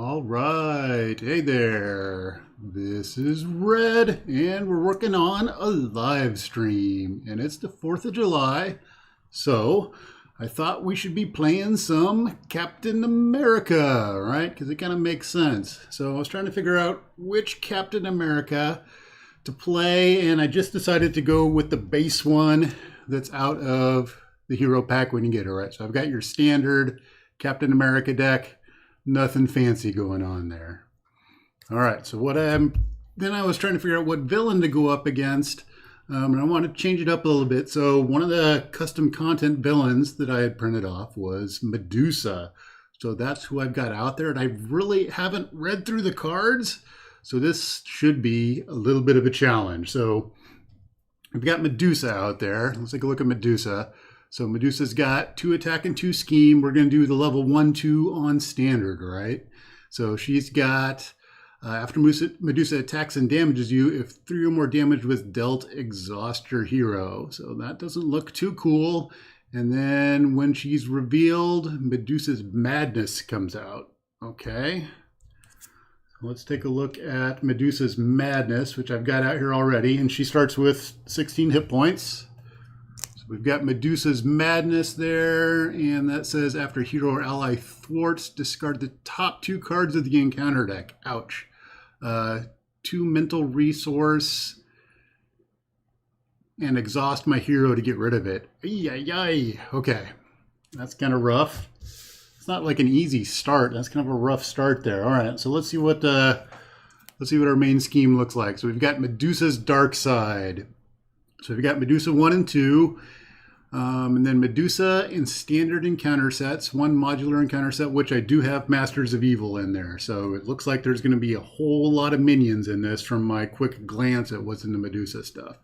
All right. Hey there. This is Red, and we're working on a live stream, and it's the 4th of July. So I thought we should be playing some Captain America, right? Because it kind of makes sense. So I was trying to figure out which Captain America to play, and I just decided to go with the base one that's out of the hero pack when you get it, right? So I've got your standard Captain America deck. Nothing fancy going on there. All right, so then I was trying to figure out what villain to go up against, and I want to change it up a little bit. So one of the custom content villains that I had printed off was Medusa. So that's who I've got out there, and I really haven't read through the cards, so this should be a little bit of a challenge. So I've got Medusa out there. Let's take a look at Medusa. So Medusa's got 2 attack and 2 scheme. We're going to do the level 1-2 on standard, right? So she's got, after Medusa attacks and damages you, if 3 or more damage was dealt, exhaust your hero. So that doesn't look too cool. And then when she's revealed, Medusa's Madness comes out. Okay. Let's take a look at Medusa's Madness, which I've got out here already. And she starts with 16 hit points. We've got Medusa's Madness there, and that says after hero or ally thwarts, discard the top 2 cards of the encounter deck. Ouch. 2 mental resource, and exhaust my hero to get rid of it. Ay. Okay, that's kind of rough. It's not like an easy start. That's kind of a rough start there. All right, so let's see what our main scheme looks like. So we've got Medusa's Dark Side. So we've got Medusa 1 and 2, and then Medusa in standard encounter sets, 1 modular encounter set, which I do have Masters of Evil in there. So it looks like there's going to be a whole lot of minions in this from my quick glance at what's in the Medusa stuff.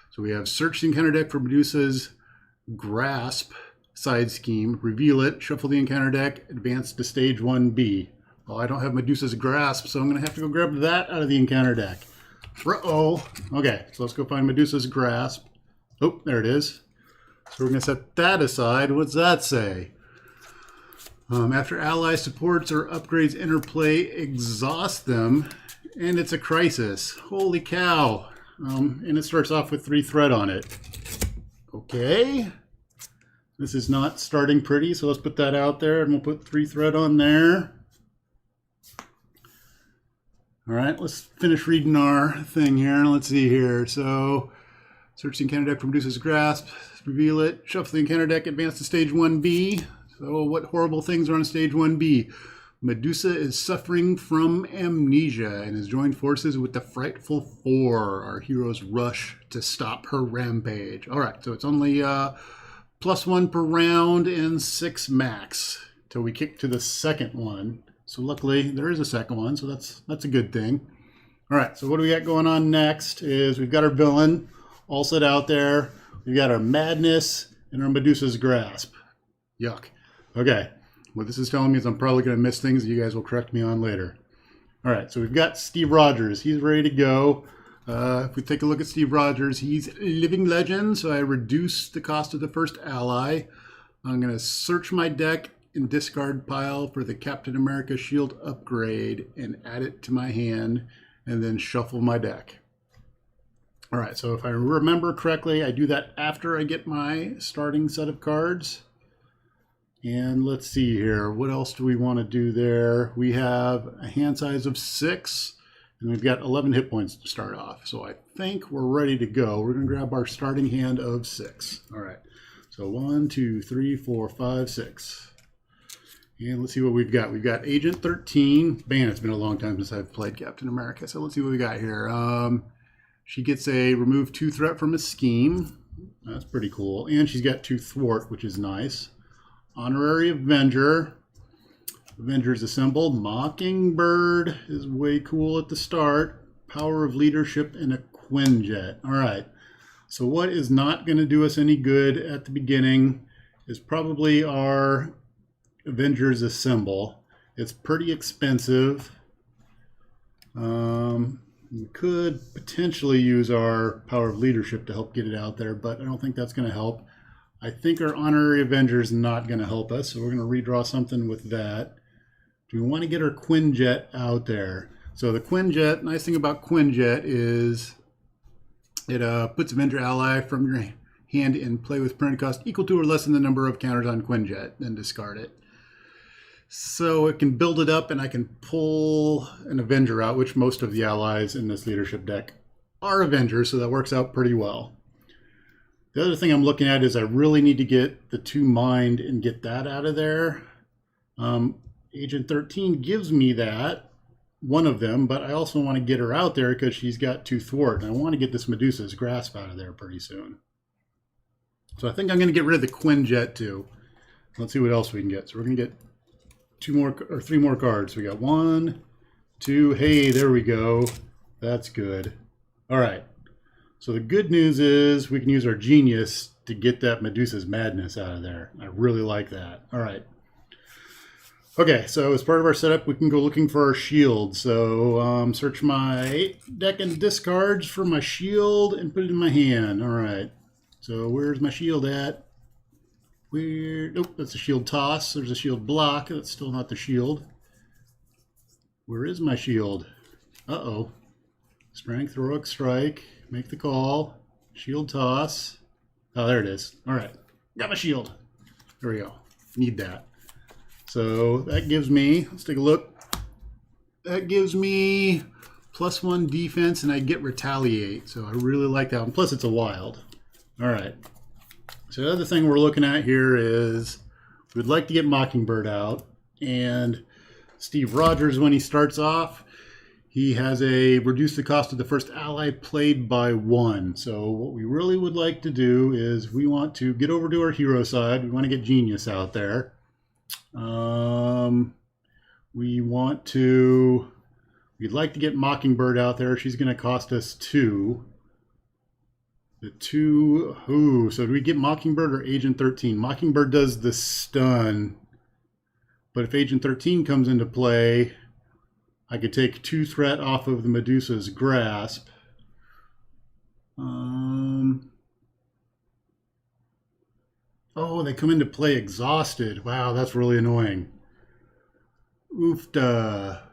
So we have search the encounter deck for Medusa's Grasp side scheme, reveal it, shuffle the encounter deck, advance to stage 1B. Well, I don't have Medusa's Grasp, so I'm going to have to go grab that out of the encounter deck. Uh-oh. Okay, so let's go find Medusa's Grasp. Oh, there it is. So we're going to set that aside. What's that say? After ally supports or upgrades interplay, exhaust them, and it's a crisis. Holy cow. And it starts off with 3 threat on it. Okay. This is not starting pretty, so let's put that out there, and we'll put 3 threat on there. All right, let's finish reading our thing here. Let's see here. So, search the encounter deck for Medusa's Grasp, reveal it, shuffle the encounter deck, advance to stage 1B. So, what horrible things are on stage 1B? Medusa is suffering from amnesia and has joined forces with the Frightful Four. Our heroes rush to stop her rampage. All right, so it's only +1 per round and 6 max till we kick to the second one. So luckily there is a second one, so that's a good thing. All right, so what do we got going on next is we've got our villain all set out there. We've got our Madness and our Medusa's Grasp. Yuck. Okay, what this is telling me is I'm probably going to miss things that you guys will correct me on later. All right, so we've got Steve Rogers. He's ready to go. If we take a look at Steve Rogers, he's a living legend, so I reduce the cost of the first ally. I'm going to search my deck and discard pile for the Captain America Shield upgrade and add it to my hand, and then shuffle my deck. All right, so if I remember correctly, I do that after I get my starting set of cards. And let's see here, what else do we want to do there? We have a hand size of 6, and we've got 11 hit points to start off. So I think we're ready to go. We're going to grab our starting hand of 6. All right, so 1, 2, 3, 4, 5, 6. And let's see what we've got. We've got Agent 13. Man, it's been a long time since I've played Captain America. So let's see what we got here. She gets a remove 2 threat from a scheme. That's pretty cool. And she's got 2 thwart, which is nice. Honorary Avenger. Avengers assembled. Mockingbird is way cool at the start. Power of Leadership and a Quinjet. All right. So what is not going to do us any good at the beginning is probably our Avengers Assemble. It's pretty expensive. We could potentially use our Power of Leadership to help get it out there, but I don't think that's going to help. I think our Honorary Avenger is not going to help us, so we're going to redraw something with that. do we want to get our Quinjet out there? So the Quinjet, nice thing about Quinjet is it puts Avenger ally from your hand in play with printed cost equal to or less than the number of counters on Quinjet, then discard it. So it can build it up and I can pull an Avenger out, which most of the allies in this leadership deck are Avengers, so that works out pretty well. The other thing I'm looking at is I really need to get the 2 Mind and get that out of there. Agent 13 gives me that, one of them, but I also want to get her out there because she's got 2 Thwart, and I want to get this Medusa's Grasp out of there pretty soon. So I think I'm going to get rid of the Quinjet too. Let's see what else we can get. So we're going to get 2 more or 3 more cards. We got 1, 2. Hey, there we go. That's good. All right. So the good news is we can use our Genius to get that Medusa's Madness out of there. I really like that. All right. Okay, so as part of our setup, we can go looking for our shield. So search my deck and discards for my shield and put it in my hand. All right. So where's my shield at? Nope, that's a shield toss. There's a shield block. That's still not the shield. Where is my shield? Uh-oh. Strength, heroic strike. Make the call. Shield toss. Oh, there it is. All right. Got my shield. There we go. Need that. So that gives me, let's take a look. That gives me +1 defense and I get retaliate. So I really like that one. Plus it's a wild. All right. So the other thing we're looking at here is we'd like to get Mockingbird out. And Steve Rogers, when he starts off, he has a reduce the cost of the first ally played by 1. So what we really would like to do is we want to get over to our hero side. We want to get Genius out there. We'd like to get Mockingbird out there. She's going to cost us 2. So do we get Mockingbird or Agent 13? Mockingbird does the stun, but if Agent 13 comes into play, I could take 2 threat off of the Medusa's Grasp. Oh, they come into play exhausted. Wow, that's really annoying. Oofda.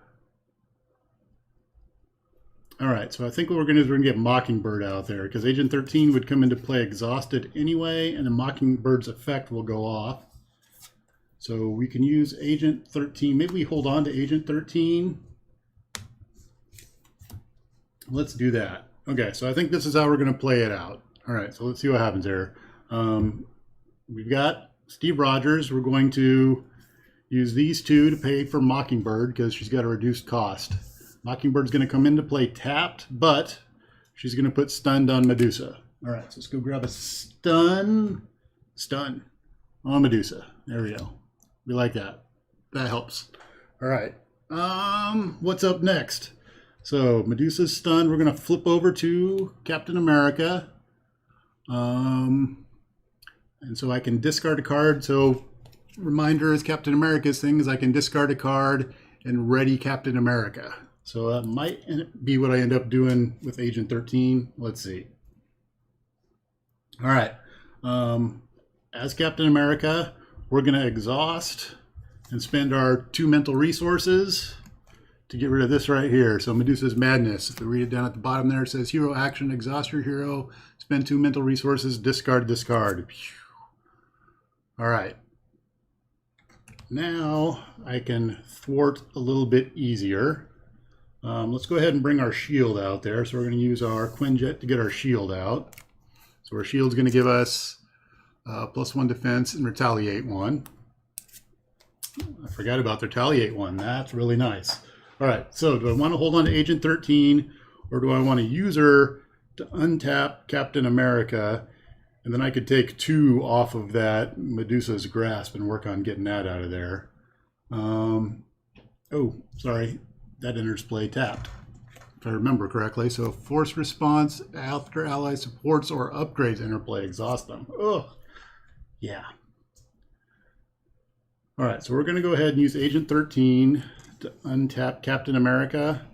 All right, so I think what we're going to do is we're going to get Mockingbird out there because Agent 13 would come into play exhausted anyway, and the Mockingbird's effect will go off. So we can use Agent 13. Maybe we hold on to Agent 13. Let's do that. Okay, so I think this is how we're going to play it out. All right, so let's see what happens here. We've got Steve Rogers. We're going to use these 2 to pay for Mockingbird because she's got a reduced cost. Mockingbird's going to come into play tapped, but she's going to put stunned on Medusa. All right, so let's go grab a stun on Medusa. There we go. We like that. That helps. All right. What's up next? So Medusa's stunned. We're going to flip over to Captain America. And so I can discard a card. So reminder is Captain America's thing is I can discard a card and ready Captain America. So that might be what I end up doing with Agent 13. Let's see. All right. As Captain America, we're going to exhaust and spend our 2 mental resources to get rid of this right here. So Medusa's Madness. If you read it down at the bottom there, it says hero action, exhaust your hero, spend 2 mental resources, discard this card. All right. Now I can thwart a little bit easier. Let's go ahead and bring our shield out there. So we're going to use our Quinjet to get our shield out. So our shield's going to give us +1 defense and retaliate 1. I forgot about the retaliate 1. That's really nice. All right, so do I want to hold on to Agent 13 or do I want to use her to untap Captain America and then I could take 2 off of that Medusa's Grasp and work on getting that out of there. Oh, sorry. That enters play tapped, if I remember correctly. So force response after ally supports or upgrades enter play, exhaust them. Oh, yeah. All right, so we're going to go ahead and use Agent 13 to untap Captain America.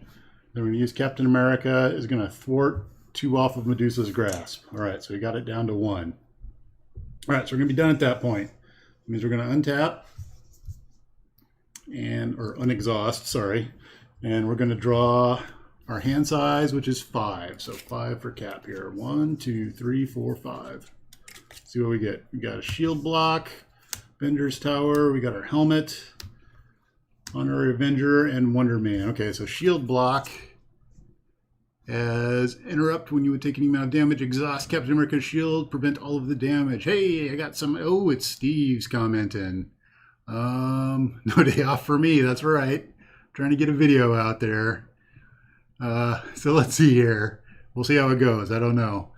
Then we're going to use Captain America is going to thwart 2 off of Medusa's Grasp. All right, so we got it down to 1. All right, so we're going to be done at that point. That means we're going to untap. and or unexhaust, sorry. And we're going to draw our hand size, which is 5. So 5 for Cap here. 1, 2, 3, 4, 5. Let's see what we get. We got a shield block, Avenger's Tower. We got our helmet, Honorary Avenger, and Wonder Man. Okay, so shield block as interrupt when you would take any amount of damage. Exhaust Captain America's shield, prevent all of the damage. Hey, I got some. Oh, it's Steve's commenting. No day off for me. That's right. Trying to get a video out there. So let's see here. We'll see how it goes. I don't know.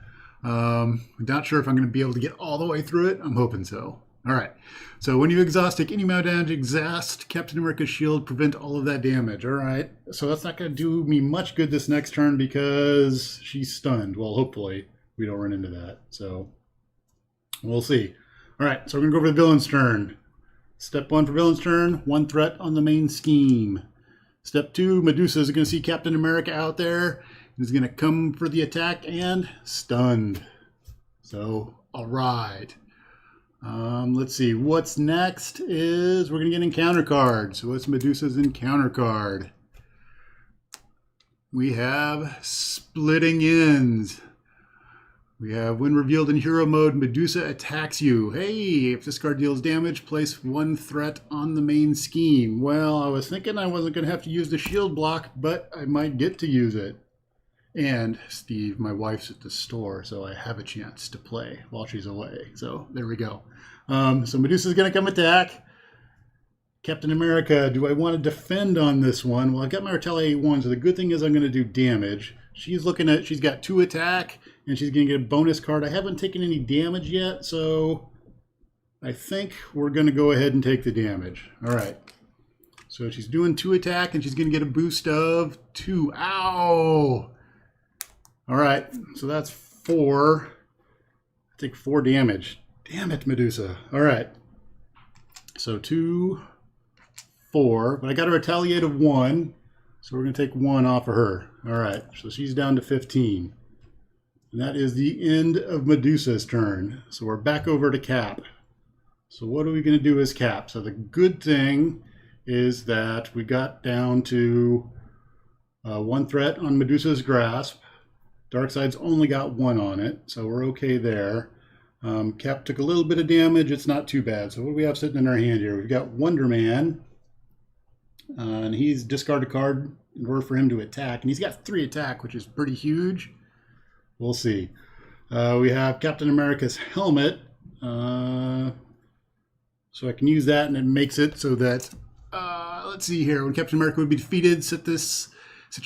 I'm not sure if I'm going to be able to get all the way through it. I'm hoping so. All right. So when you exhaust, take any amount of damage. Exhaust Captain America's shield, prevent all of that damage. All right. So that's not going to do me much good this next turn because she's stunned. Well, hopefully we don't run into that. So we'll see. All right. So we're going to go over the villain's turn. Step 1 for villain's turn, 1 threat on the main scheme. Step 2, Medusa is going to see Captain America out there. He's going to come for the attack and stunned. So, all right. Let's see. What's next is we're going to get encounter card. So what's Medusa's encounter card? We have Splitting Ends. We have when revealed in hero mode, Medusa attacks you. Hey, if this card deals damage, place 1 threat on the main scheme. Well, I was thinking I wasn't going to have to use the shield block, but I might get to use it. And Steve, my wife's at the store, so I have a chance to play while she's away. So there we go. So Medusa's going to come attack. Captain America, do I want to defend on this one? Well, I've got my Retaliate 1, so the good thing is I'm going to do damage. She's got 2 attack, and she's going to get a bonus card. I haven't taken any damage yet, so I think we're going to go ahead and take the damage. All right. So she's doing 2 attack, and she's going to get a boost of 2. Ow! All right, so that's 4. I take 4 damage. Damn it, Medusa. All right. So 2, 4, but I got a retaliate of 1, so we're going to take 1 off of her. All right, so she's down to 15. And that is the end of Medusa's turn. So we're back over to Cap. So what are we going to do as Cap? So the good thing is that we got down to 1 threat on Medusa's grasp. Darkseid's only got 1 on it, so we're okay there. Cap took a little bit of damage. It's not too bad. So what do we have sitting in our hand here? We've got Wonder Man, and he's discard a card in order for him to attack. And he's got 3 attack, which is pretty huge. We'll see. We have Captain America's helmet. So I can use that, and it makes it so that, let's see here. When Captain America would be defeated, set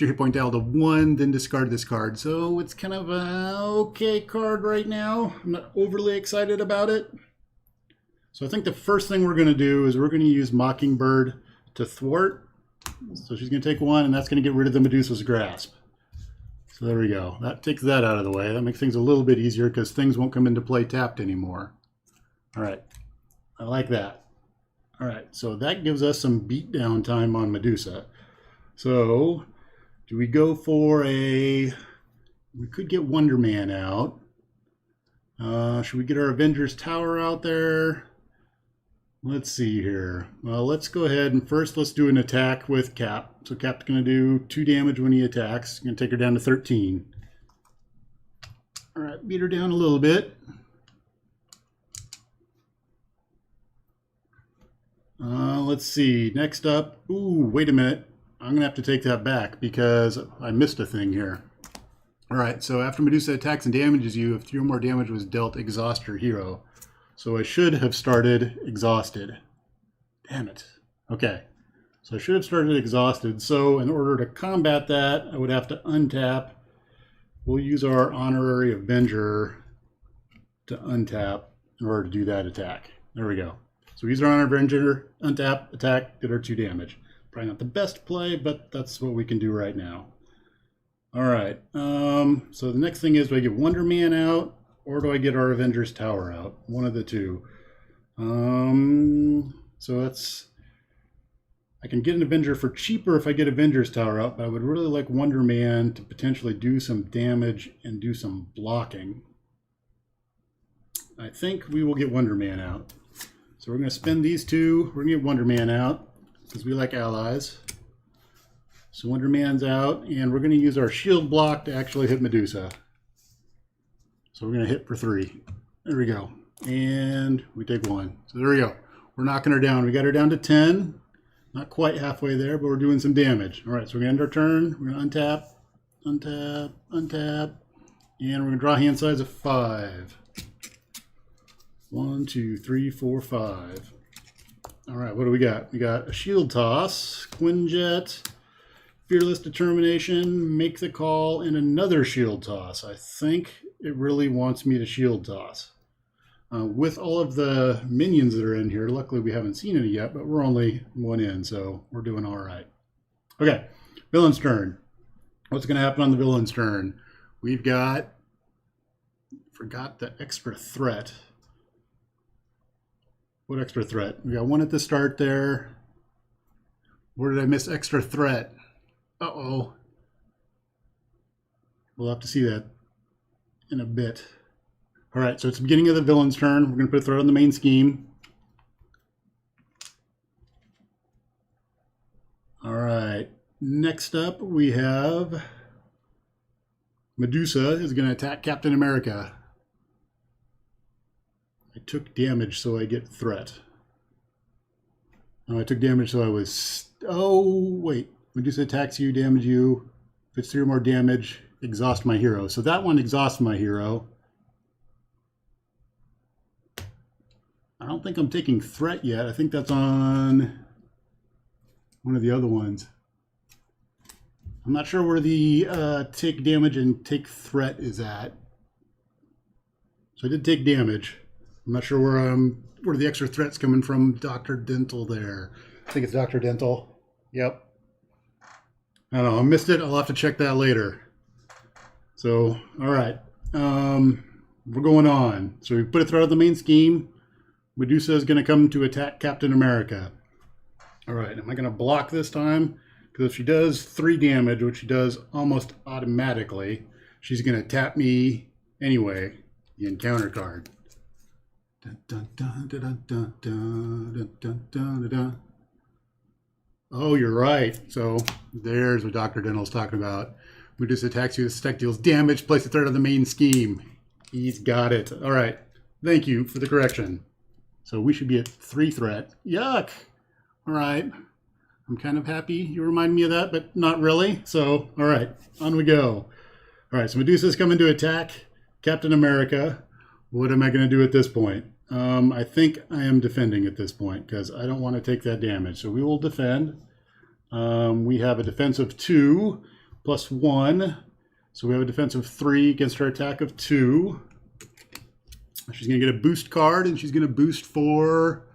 your hit point dial to 1, then discard this card. So it's kind of an okay card right now. I'm not overly excited about it. So I think the first thing we're going to do is we're going to use Mockingbird to thwart. So she's going to take 1, and that's going to get rid of the Medusa's grasp. So there we go. That takes that out of the way. That makes things a little bit easier because things won't come into play tapped anymore. All right. I like that. All right. So that gives us some beatdown time on Medusa. So do we go for we could get Wonder Man out. Should we get our Avengers Tower out there? Let's see here. Well, let's go ahead and first let's do an attack with Cap. So Cap's going to do 2 damage when he attacks. Going to take her down to 13. All right, beat her down a little bit. Let's see. Next up. Ooh, wait a minute. I'm going to have to take that back because I missed a thing here. All right, so after Medusa attacks and damages you, if 3 or more damage was dealt, exhaust your hero. So I should have started exhausted. Damn it. Okay, so I should have started exhausted. So in order to combat that, I would have to untap. We'll use our Honorary Avenger to untap in order to do that attack. There we go. So we use our Honorary Avenger, untap, attack, did our 2 damage. Probably not the best play, but that's what we can do right now. All right, so the next thing is, do I get Wonder Man out or do I get our Avengers Tower out? One of the two. So I can get an Avenger for cheaper if I get Avengers Tower out, but I would really like Wonder Man to potentially do some damage and do some blocking. I think we will get Wonder Man out. So we're going to spend these 2. We're going to get Wonder Man out. because we like allies. So Wonder Man's out, and we're going to use our shield block to actually hit Medusa. So we're going to hit for 3. There we go. And we take 1. So there we go. We're knocking her down. We got her down to 10. Not quite halfway there, but we're doing some damage. All right, so we're going to end our turn. We're going to untap, untap, untap. And we're going to draw hand size of 5. 1, 2, 3, 4, 5. All right, what do we got? We got a shield toss, Quinjet, fearless determination, make the call, and another shield toss. I think it really wants me to shield toss. With all of the minions that are in here, luckily we haven't seen any yet, but we're only 1 in, so we're doing all right. Okay, villain's turn. What's going to happen on the villain's turn? We've got, forgot the extra threat. What extra threat? We got 1 at the start there. Where did I miss extra threat? Uh-oh. We'll have to see that in a bit. All right, so it's the beginning of the villain's turn. We're going to put a threat on the main scheme. All right, next up we have Medusa is going to attack Captain America. I took damage, so I get threat. Oh, I took damage, so I was... Oh, wait. Medusa attacks you, damage you. If it's 3 or more damage, exhaust my hero. So that one exhausts my hero. I don't think I'm taking threat yet. I think that's on one of the other ones. I'm not sure where the take damage and take threat is at. So I did take damage. I'm not sure where the extra threat's coming from. Dr. Dental there. I think it's Dr. Dental. Yep. I don't know. I missed it. I'll have to check that later. So, all right. We're going on. So we put a threat on the main scheme. Medusa is going to come to attack Captain America. All right. Am I going to block this time? Because if she does 3 damage, which she does almost automatically, she's going to tap me anyway. The encounter card. Dun, dun, dun, dun, dun, dun, dun, dun, dun, dun. Oh, you're right. So there's what Dr. Dental's talking about. Medusa attacks you. The stack deals damage. Place a threat on the main scheme. He's got it. All right. Thank you for the correction. So we should be at 3 threat. Yuck. All right. I'm kind of happy you remind me of that, but not really. So, all right. On we go. All right. So Medusa's coming to attack Captain America. What am I going to do at this point? I think I am defending at this point because I don't want to take that damage. So we will defend. We have a defense of 2 plus 1. So we have a defense of 3 against her attack of 2. She's going to get a boost card, and she's going to boost for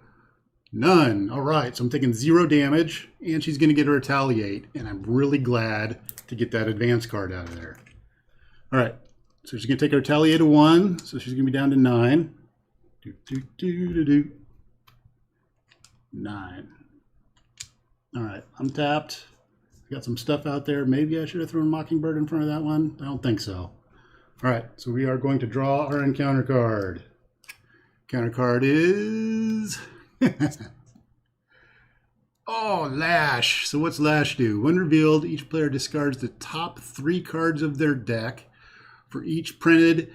none. All right, so I'm taking 0 damage, and she's going to get a retaliate. And I'm really glad to get that advance card out of there. All right. So she's going to take a retaliate of 1, so she's going to be down to 9. 9. All right, I'm tapped. Got some stuff out there. Maybe I should have thrown Mockingbird in front of that one. I don't think so. All right, so we are going to draw our encounter card. Counter card is... Oh, Lash. So what's Lash do? When revealed, each player discards the top 3 cards of their deck. For each printed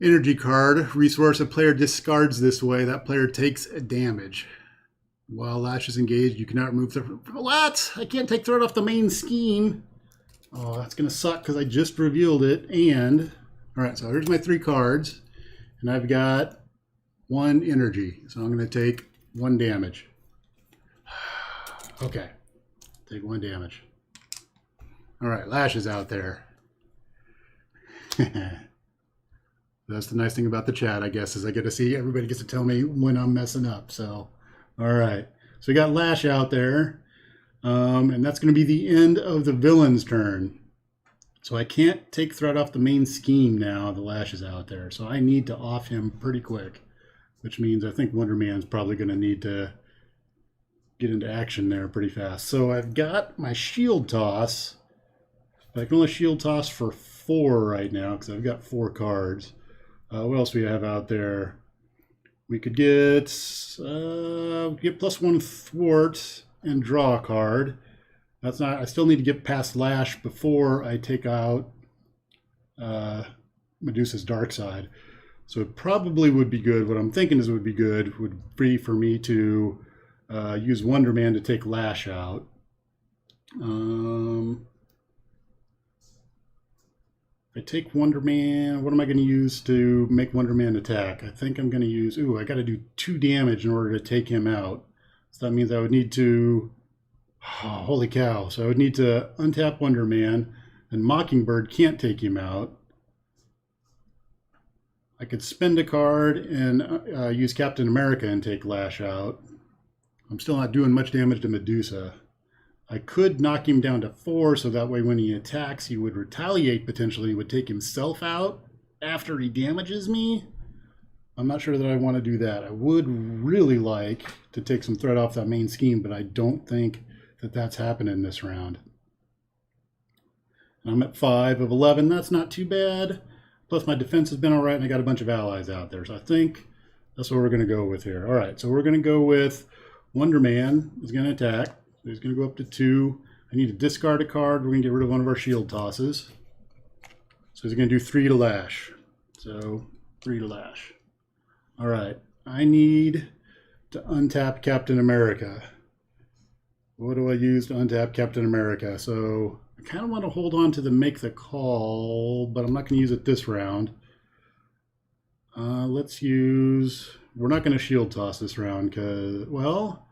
energy card resource a player discards this way, that player takes a damage. While Lash is engaged, you cannot remove the... What? I can't take threat off the main scheme. Oh, that's going to suck because I just revealed it. And, all right, so here's my 3 cards. And I've got 1 energy. So I'm going to take 1 damage. Okay, take 1 damage. All right, Lash is out there. That's the nice thing about the chat, I guess, is I get to see, everybody gets to tell me when I'm messing up. So, all right. So we got Lash out there. And that's going to be the end of the villain's turn. So I can't take threat off the main scheme now. The Lash is out there. So I need to off him pretty quick, which means I think Wonder Man's probably going to need to get into action there pretty fast. So I've got my shield toss. I can only shield toss for 4 right now because I've got 4 cards. What else do we have out there? We could get +1 thwart. and draw a card. That's not. I still need to get past Lash before I take out Medusa's Dark Side. So it probably would be good. What I'm thinking is it would be good would be for me to use Wonder Man to take Lash out. If I take Wonder Man, what am I going to use to make Wonder Man attack? I think I'm going to use, I got to do 2 damage in order to take him out. So that means I would need to, holy cow. So I would need to untap Wonder Man, and Mockingbird can't take him out. I could spend a card and use Captain America and take Lash out. I'm still not doing much damage to Medusa. I could knock him down to 4, so that way when he attacks, he would retaliate potentially. He would take himself out after he damages me. I'm not sure that I want to do that. I would really like to take some threat off that main scheme, but I don't think that that's happening this round. And I'm at 5 of 11. That's not too bad. Plus my defense has been all right, and I got a bunch of allies out there. So I think that's what we're going to go with here. All right, so we're going to go with Wonder Man is going to attack. So he's going to go up to 2. I need to discard a card. We're going to get rid of one of our shield tosses. So he's going to do 3 to Lash. So 3 to Lash. All right, I need to untap Captain America. What do I use to untap Captain America? So I kind of want to hold on to the make the call, but I'm not going to use it this round. Let's use, we're not going to shield toss this round because, well,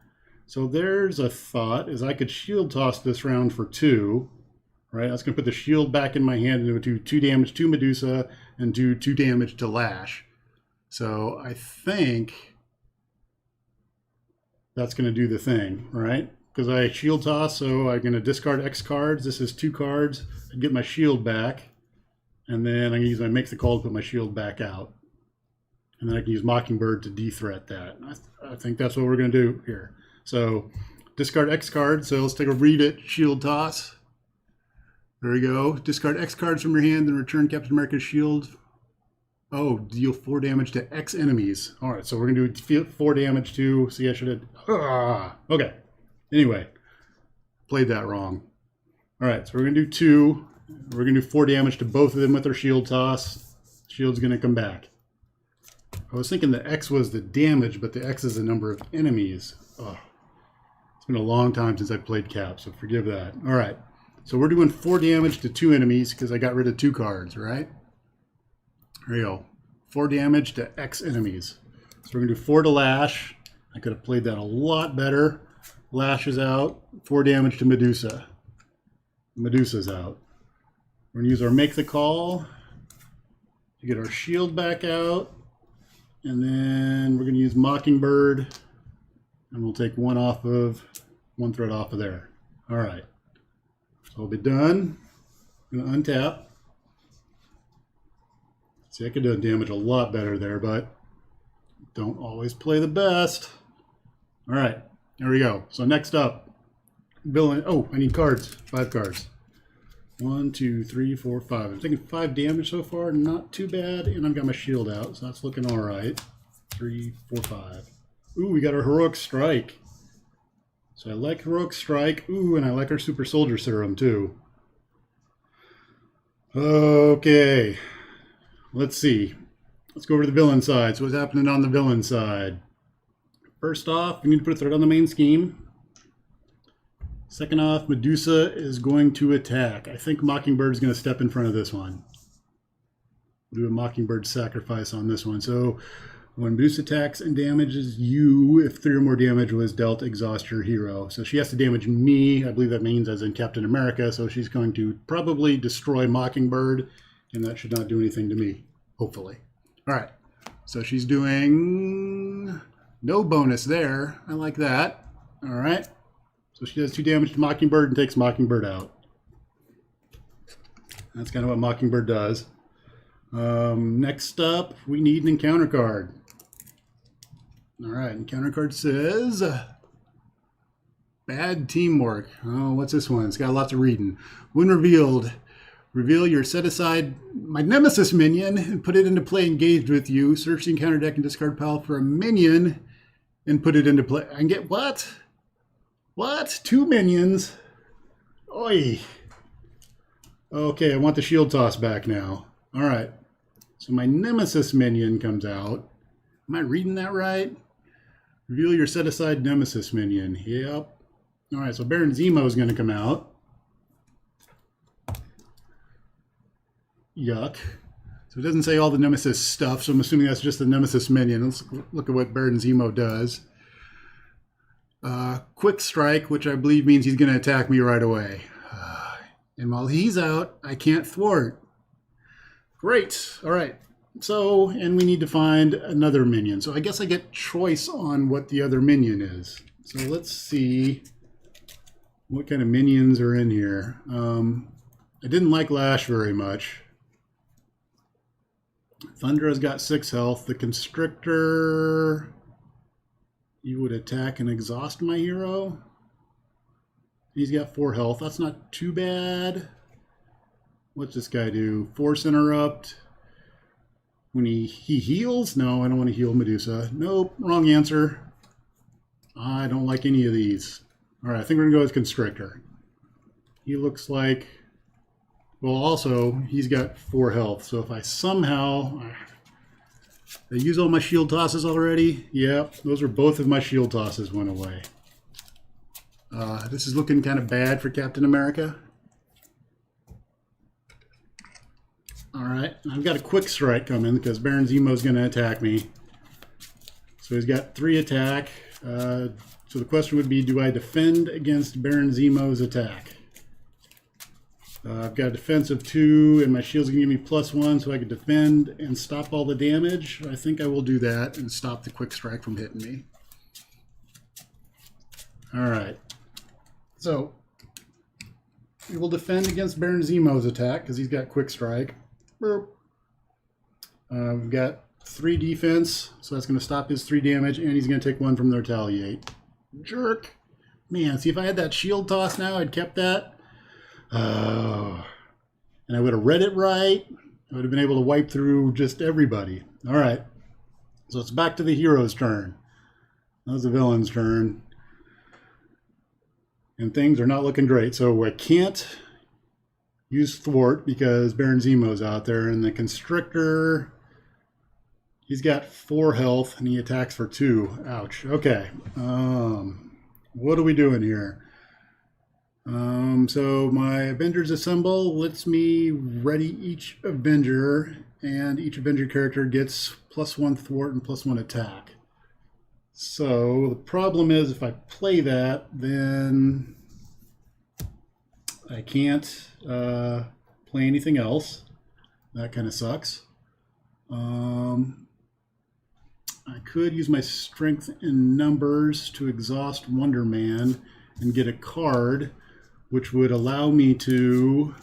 so there's a thought is I could shield toss this round for 2, right? That's going to put the shield back in my hand and it would do 2 damage to Medusa and do 2 damage to Lash. So I think that's going to do the thing, right? Because I shield toss, so I'm going to discard X cards. This is 2 cards. I get my shield back. And then I'm going to use my make the call to put my shield back out. And then I can use Mockingbird to de-threat that. I think that's what we're going to do here. So discard X cards. So let's take a read it, shield toss. There we go. Discard X cards from your hand and return Captain America's shield. Oh, deal 4 damage to X enemies. All right, so we're going to do 4 damage to, see I should have, okay. Anyway, played that wrong. All right, so we're going to do 2. We're going to do 4 damage to both of them with our shield toss. Shield's going to come back. I was thinking the X was the damage, but the X is the number of enemies. Oh, it's been a long time since I've played Cap, so forgive that. All right, so we're doing 4 damage to 2 enemies because I got rid of 2 cards, right? There you go. 4 damage to X enemies. So we're going to do 4 to Lash. I could have played that a lot better. Lash is out. 4 damage to Medusa. Medusa's out. We're going to use our make the call to get our shield back out. And then we're going to use Mockingbird. And we'll take 1 thread off of there. All right. So I'll be done. I'm going to untap. See, I could do damage a lot better there, but don't always play the best. All right, there we go. So next up, villain. Oh, I need cards. 5 cards. 1, 2, 3, 4, 5. I'm taking 5 damage so far. Not too bad. And I've got my shield out, so that's looking all right. 3, 4, 5. Ooh, we got our Heroic Strike. So I like Heroic Strike. Ooh, and I like our Super Soldier Serum, too. Okay. Let's see. Let's go over to the villain side. So what's happening on the villain side? First off, we need to put a threat on the main scheme. Second off, Medusa is going to attack. I think Mockingbird is going to step in front of this one. We'll do a Mockingbird sacrifice on this one. So when Medusa attacks and damages you, if 3 or more damage was dealt, exhaust your hero. So she has to damage me. I believe that means as in Captain America. So she's going to probably destroy Mockingbird. And that should not do anything to me, hopefully. All right, so she's doing no bonus there. I like that. All right, so she does 2 damage to Mockingbird and takes Mockingbird out. That's kind of what Mockingbird does. Next up, we need an encounter card. All right, encounter card says bad teamwork. Oh, what's this one? It's got lots of reading. When revealed, reveal your set-aside my Nemesis minion and put it into play engaged with you. Search the encounter deck and discard pile for a minion and put it into play. And get what? What? 2 minions? Oi. Okay, I want the shield toss back now. All right. So my Nemesis minion comes out. Am I reading that right? Reveal your set-aside Nemesis minion. Yep. All right, so Baron Zemo is going to come out. Yuck. So it doesn't say all the Nemesis stuff, so I'm assuming that's just the Nemesis minion. Let's look at what Baron Zemo does. Quick strike, which I believe means he's going to attack me right away. And while he's out, I can't thwart. Great. All right. So, and we need to find another minion. So I guess I get choice on what the other minion is. So let's see what kind of minions are in here. I didn't like Lash very much. Thundra's got 6 health. The Constrictor, you would attack and exhaust my hero. He's got 4 health. That's not too bad. What's this guy do? Force Interrupt. When he heals? No, I don't want to heal Medusa. Nope, wrong answer. I don't like any of these. All right, I think we're going to go with Constrictor. He looks like... Well, also, he's got 4 health. So if I somehow... Did I use all my shield tosses already? Yep, those were both of my shield tosses went away. This is looking kind of bad for Captain America. All right, I've got a quick strike coming because Baron Zemo is going to attack me. So he's got 3 attack. So the question would be, do I defend against Baron Zemo's attack? I've got a defense of 2, and my shield's going to give me +1, so I can defend and stop all the damage. I think I will do that and stop the quick strike from hitting me. All right. So we will defend against Baron Zemo's attack because he's got quick strike. We've got 3 defense, so that's going to stop his 3 damage, and he's going to take 1 from the retaliate. Jerk. Man, see, if I had that shield toss now, I'd kept that. Oh. And I would have read it right. I would have been able to wipe through just everybody. All right. So it's back to the hero's turn. That was the villain's turn. And things are not looking great. So I can't use thwart because Baron Zemo's out there, and the Constrictor, he's got 4 health and he attacks for 2. Ouch. Okay. What are we doing here? So my Avengers Assemble lets me ready each Avenger, and each Avenger character gets +1 thwart and +1 attack. So the problem is if I play that, then I can't play anything else. That kind of sucks. I could use my strength in numbers to exhaust Wonder Man and get a card, which would allow me to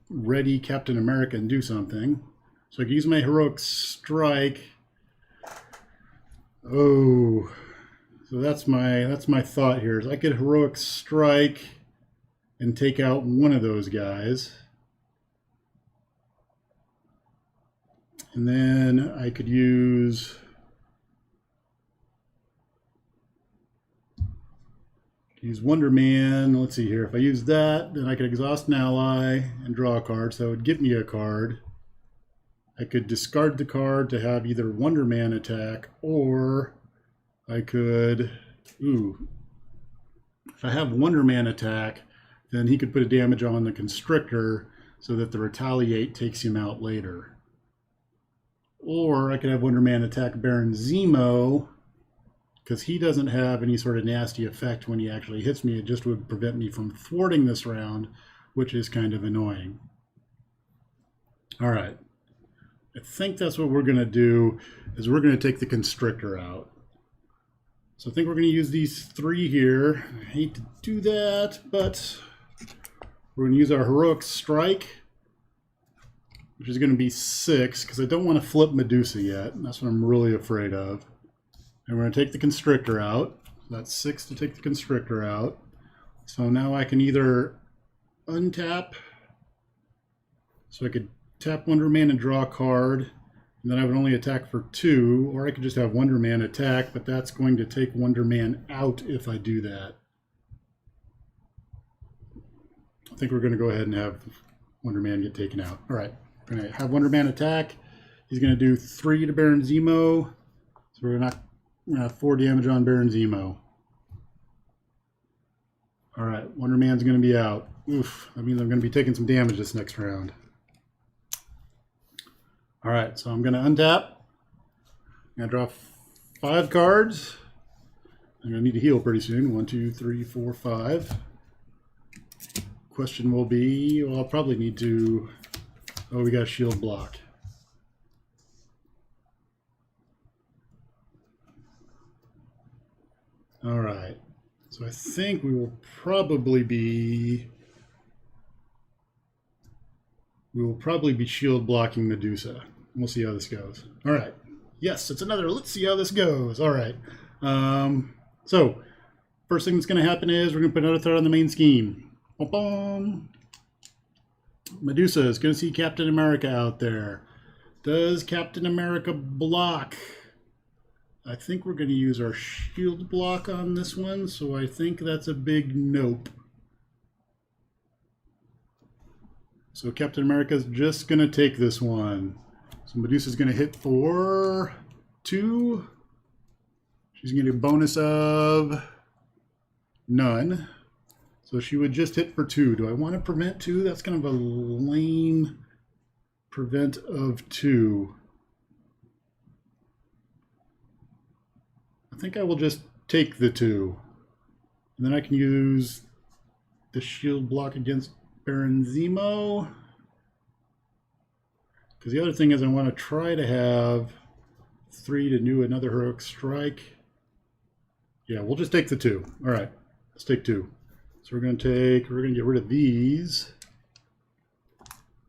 ready Captain America and do something. So I could use my heroic strike. Oh, so that's my thought here. Is I could heroic strike and take out one of those guys, and then I could use Wonder Man. Let's see here. If I use that, then I could exhaust an ally and draw a card, so it would give me a card. I could discard the card to have either Wonder Man attack, or I could, if I have Wonder Man attack, then he could put a damage on the Constrictor so that the retaliate takes him out later. Or I could have Wonder Man attack Baron Zemo, because he doesn't have any sort of nasty effect when he actually hits me. It just would prevent me from thwarting this round, which is kind of annoying. All right. I think that's what we're going to do, is we're going to take the Constrictor out. So I think we're going to use these 3 here. I hate to do that, but we're going to use our heroic strike, which is going to be 6, because I don't want to flip Medusa yet. That's what I'm really afraid of. And we're going to take the Constrictor out. That's 6 to take the Constrictor out. So now I can either untap, so I could tap Wonder Man and draw a card, And then I would only attack for 2, or I could just have Wonder Man attack, but that's going to take Wonder Man out if I do that. I think we're going to go ahead and have Wonder Man get taken out. All right, we're going to have Wonder Man attack. He's going to do 3 to Baron Zemo. So we're going to have 4 damage on Baron Zemo. All right, Wonder Man's going to be out. Oof, that means I'm going to be taking some damage this next round. All right, so I'm going to untap. I'm going to draw 5 cards. I'm going to need to heal pretty soon. 1, 2, 3, 4, 5. Question will be, well, I'll probably need to, oh, we got a shield block. All right, so I think we will probably be shield blocking Medusa. We'll see how this goes. All right. Yes, it's another. Let's see how this goes. All right. So first thing that's going to happen is we're going to put another threat on the main scheme. Boom, boom. Medusa is going to see Captain America out there. Does Captain America block? I think we're going to use our shield block on this one, so I think that's a big nope. So Captain America's just going to take this one. So Medusa's going to hit for 2. She's going to get a bonus of none. So she would just hit for 2. Do I want to prevent 2? That's kind of a lame prevent of 2. I think I will just take the 2. And then I can use the shield block against Baron Zemo. Because the other thing is I want to try to have 3 to do another heroic strike. Yeah, we'll just take the 2. All right, let's take 2. So we're going to get rid of these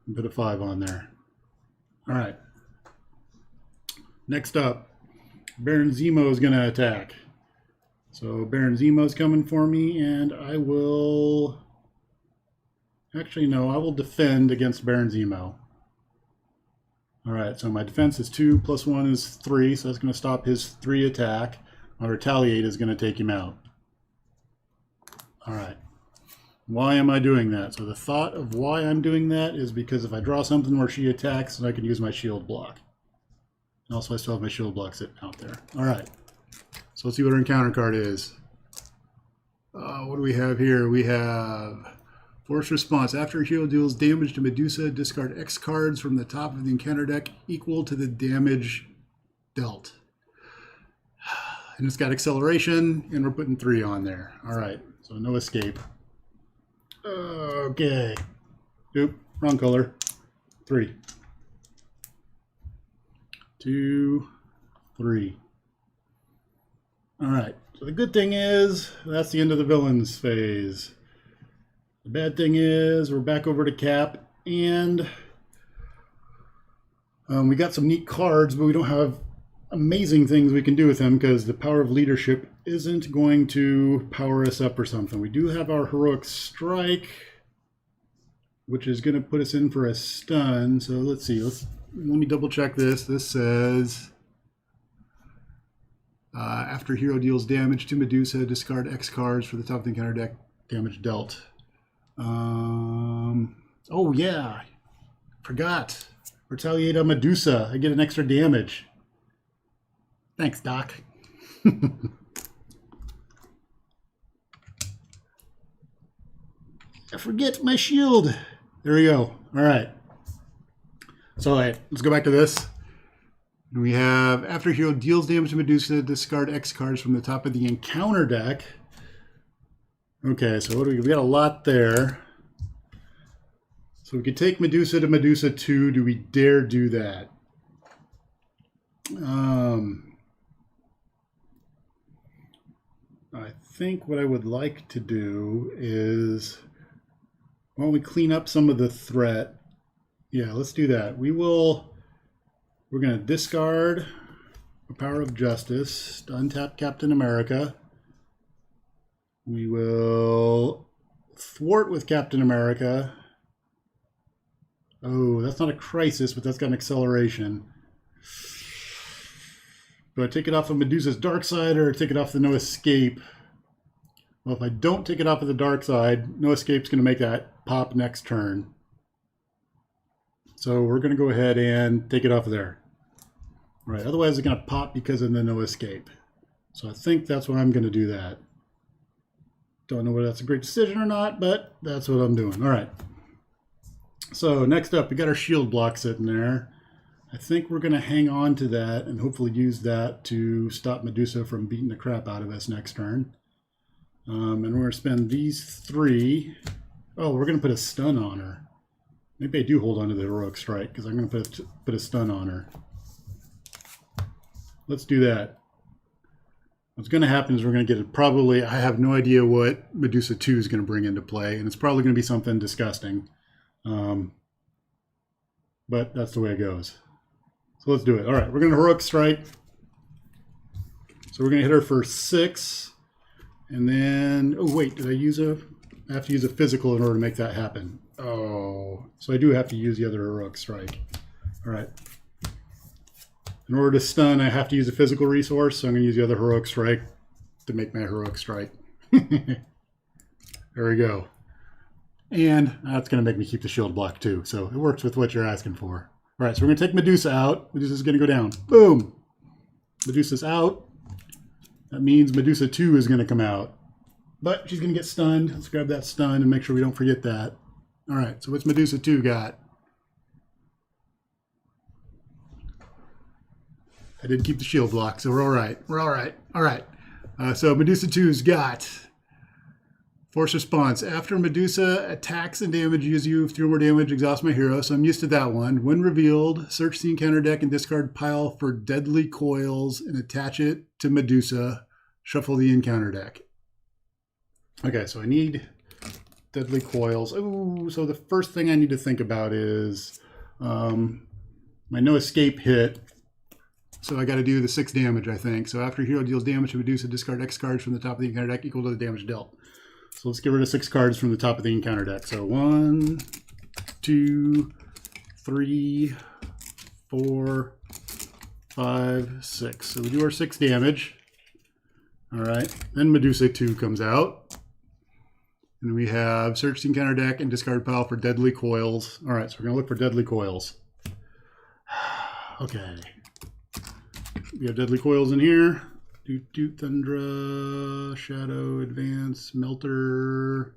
and put a 5 on there. All right. Next up, Baron Zemo is going to attack. So Baron Zemo is coming for me, and I will... Actually, no, I will defend against Baron Zemo. All right, so my defense is 2 plus 1 is 3, so that's going to stop his 3 attack. My retaliate is going to take him out. All right. Why am I doing that? So the thought of why I'm doing that is because if I draw something where she attacks, then I can use my shield block. And also I still have my shield block sitting out there. All right. So let's see what our encounter card is. What do we have here? We have Force Response. After a hero deals damage to Medusa, discard X cards from the top of the encounter deck equal to the damage dealt. And it's got acceleration, and we're putting 3 on there. All right, so no escape. Okay. Oop, wrong color. 3. 2, 3. All right, so the good thing is that's the end of the villains phase. The bad thing is we're back over to Cap, and we got some neat cards, but we don't have amazing things we can do with them because the power of leadership isn't going to power us up or something. We do have our heroic strike, which is going to put us in for a stun. So let's see. Let me double check this. This says after hero deals damage to Medusa, discard X cards for the top of the encounter deck. Damage dealt. Oh yeah, forgot. Retaliate on Medusa. I get an extra damage. Thanks, Doc. I forget my shield. There we go. All right. So let's go back to this. We have after hero deals damage to Medusa, discard X cards from the top of the encounter deck. Okay, so what do we got? A lot there. So we could take Medusa to Medusa 2. Do we dare do that? I think what I would like to do is, why don't we clean up some of the threat? Yeah, let's do that. We're going to discard the Power of Justice to untap Captain America. We will thwart with Captain America. Oh, that's not a crisis, but that's got an acceleration. Do I take it off of Medusa's dark side or take it off the no escape? Well, if I don't take it off of the dark side, no escape's going to make that pop next turn. So we're going to go ahead and take it off of there. All right, otherwise it's going to pop because of the no escape. So I think that's why I'm going to do that. Don't know whether that's a great decision or not, but that's what I'm doing. All right. So next up, we got our shield block sitting there. I think we're going to hang on to that and hopefully use that to stop Medusa from beating the crap out of us next turn. And we're going to spend these 3. Oh, we're going to put a stun on her. Maybe I do hold on to the heroic strike because I'm going to put a stun on her. Let's do that. What's going to happen is we're going to get it probably, I have no idea what Medusa 2 is going to bring into play, and it's probably going to be something disgusting. But that's the way it goes. So let's do it. All right, we're going to heroic strike. So we're going to hit her for 6. And then, oh wait, did I use I have to use a physical in order to make that happen. Oh, so I do have to use the other heroic strike. All right. In order to stun, I have to use a physical resource, so I'm going to use the other heroic strike to make my heroic strike. There we go. And that's going to make me keep the shield block too, so it works with what you're asking for. All right, so we're going to take Medusa out. Medusa's going to go down. Boom! Medusa's out. That means Medusa 2 is going to come out. But she's going to get stunned. Let's grab that stun and make sure we don't forget that. All right, so what's Medusa 2 got? I did keep the shield block, so we're all right. We're all right. All right. So Medusa 2's got force response. After Medusa attacks and damages you, 3 more damage, exhaust my hero. So I'm used to that one. When revealed, search the encounter deck and discard pile for deadly coils and attach it to Medusa. Shuffle the encounter deck. Okay, so I need deadly coils. Ooh, so the first thing I need to think about is my no escape hit. So I got to do the 6 damage, I think. So after hero deals damage to Medusa, discard X cards from the top of the encounter deck equal to the damage dealt. So let's get rid of 6 cards from the top of the encounter deck. So 1, 2, 3, 4, 5, 6. So we do our 6 damage. All right. Then Medusa 2 comes out. And we have search the encounter deck and discard pile for deadly coils. All right. So we're going to look for deadly coils. Okay. We have deadly coils in here. Doot, Thundra, Shadow, Advance, Melter,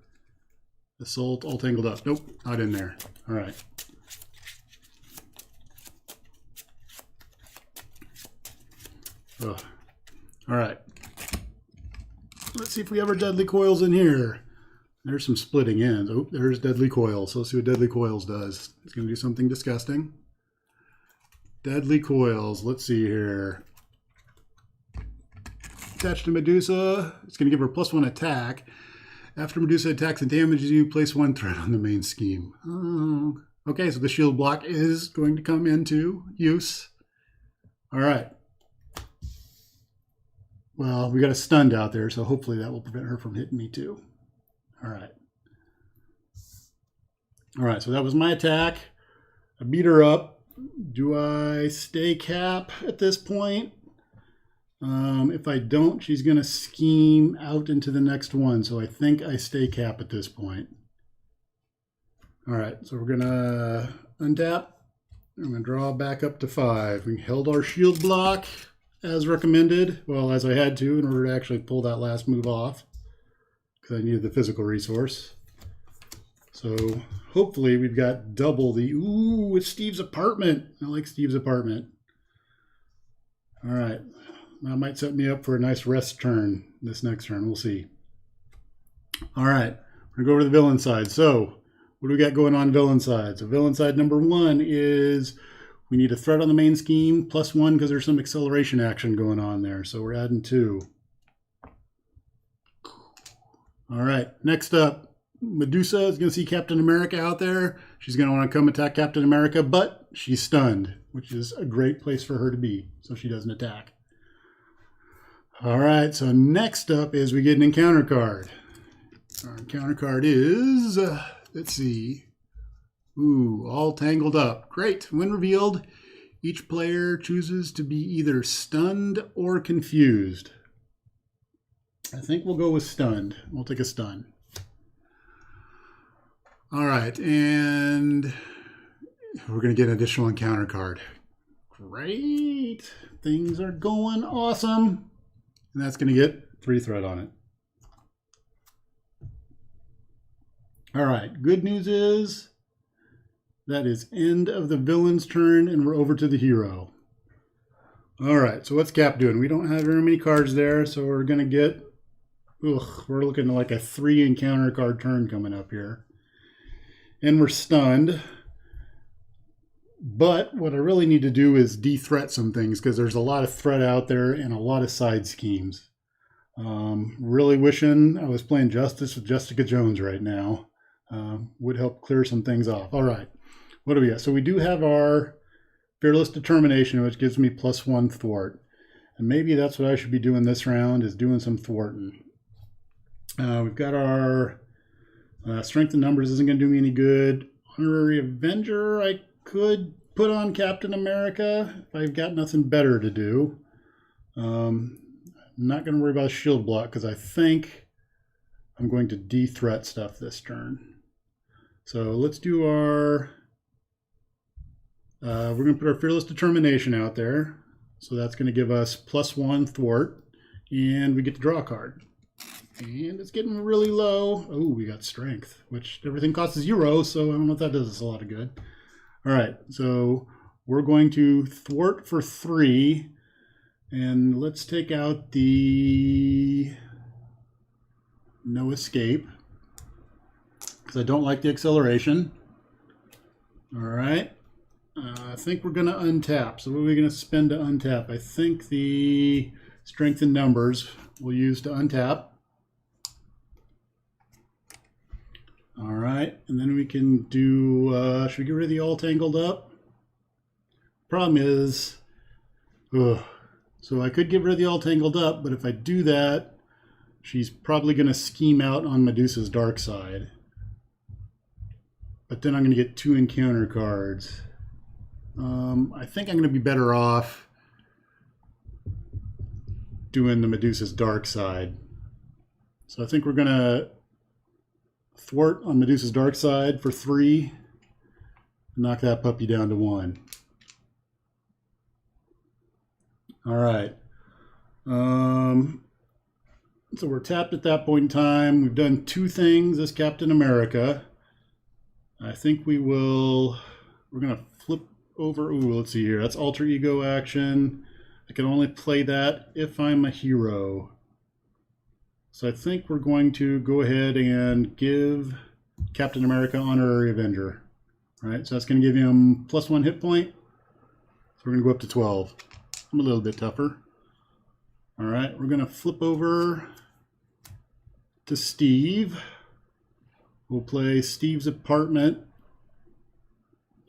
Assault, all tangled up. Nope, not in there. All right. Ugh. All right. Let's see if we have our deadly coils in here. There's some splitting ends. Oh, there's deadly coils. So let's see what deadly coils does. It's going to do something disgusting. Deadly coils. Let's see here. Attached to Medusa. It's going to give her +1 attack. After Medusa attacks and damages you, place 1 threat on the main scheme. Oh. Okay, so the shield block is going to come into use. All right. Well, we got a stunned out there, so hopefully that will prevent her from hitting me too. All right. All right, so that was my attack. I beat her up. Do I stay cap at this point? If I don't, she's going to scheme out into the next one. So I think I stay cap at this point. All right, so we're going to untap. I'm going to draw back up to 5. We held our shield block as recommended. Well, as I had to in order to actually pull that last move off because I needed the physical resource. So hopefully we've got double the... Ooh, it's Steve's apartment. I like Steve's apartment. All right. That might set me up for a nice rest turn this next turn. We'll see. All right. We're going to go over to the villain side. So what do we got going on villain side? So villain side number 1 is we need a threat on the main scheme +1 because there's some acceleration action going on there. So we're adding 2. All right. Next up. Medusa is going to see Captain America out there. She's going to want to come attack Captain America, but she's stunned, which is a great place for her to be, so she doesn't attack. All right, so next up is we get an encounter card. Our encounter card is, let's see, ooh, all tangled up. Great. When revealed, Each player chooses to be either stunned or confused. I think we'll go with stunned. We'll take a stun. All right, and we're going to get an additional encounter card. Great. Things are going awesome. And that's going to get 3 threat on it. All right, good news is that is end of the villain's turn, and we're over to the hero. All right, so what's Cap doing? We don't have very many cards there, so we're going to get, we're looking at like a 3 encounter card turn coming up here. And we're stunned. But what I really need to do is de-threat some things, because there's a lot of threat out there and a lot of side schemes. Really wishing I was playing Justice with Jessica Jones right now. Would help clear some things off. All right, what do we got? So we do have our Fearless Determination, which gives me +1 thwart. And maybe that's what I should be doing this round, is doing some thwarting. We've got our Strength in Numbers isn't going to do me any good. Honorary Avenger, I could put on Captain America if I've got nothing better to do. I'm not going to worry about shield block, because I think I'm going to de-threat stuff this turn. So let's do our, we're going to put our Fearless Determination out there. So that's going to give us +1 thwart, and we get to draw a card. And it's getting really low. Oh, we got Strength, which everything costs 0, so I don't know if that does us a lot of good. All right, so we're going to thwart for 3, and let's take out the no escape, because I don't like the acceleration. All right, I think we're going to untap. So what are we going to spend to untap? I think the Strength in Numbers we'll use to untap. All right, and then we can do, should we get rid of the All Tangled Up? Problem is, so I could get rid of the All Tangled Up, but if I do that, she's probably going to scheme out on Medusa's dark side. But then I'm going to get 2 encounter cards. I think I'm going to be better off doing the Medusa's dark side. So I think we're going to thwart on Medusa's dark side for 3. Knock that puppy down to 1. All right. So we're tapped at that point in time. We've done 2 things as Captain America. I think we will, we're going to flip over. Ooh, let's see here. That's alter ego action. I can only play that if I'm a hero. So I think we're going to go ahead and give Captain America Honorary Avenger. All right, so that's going to give him +1 hit point. So we're going to go up to 12. I'm a little bit tougher. All right, we're going to flip over to Steve. We'll play Steve's Apartment.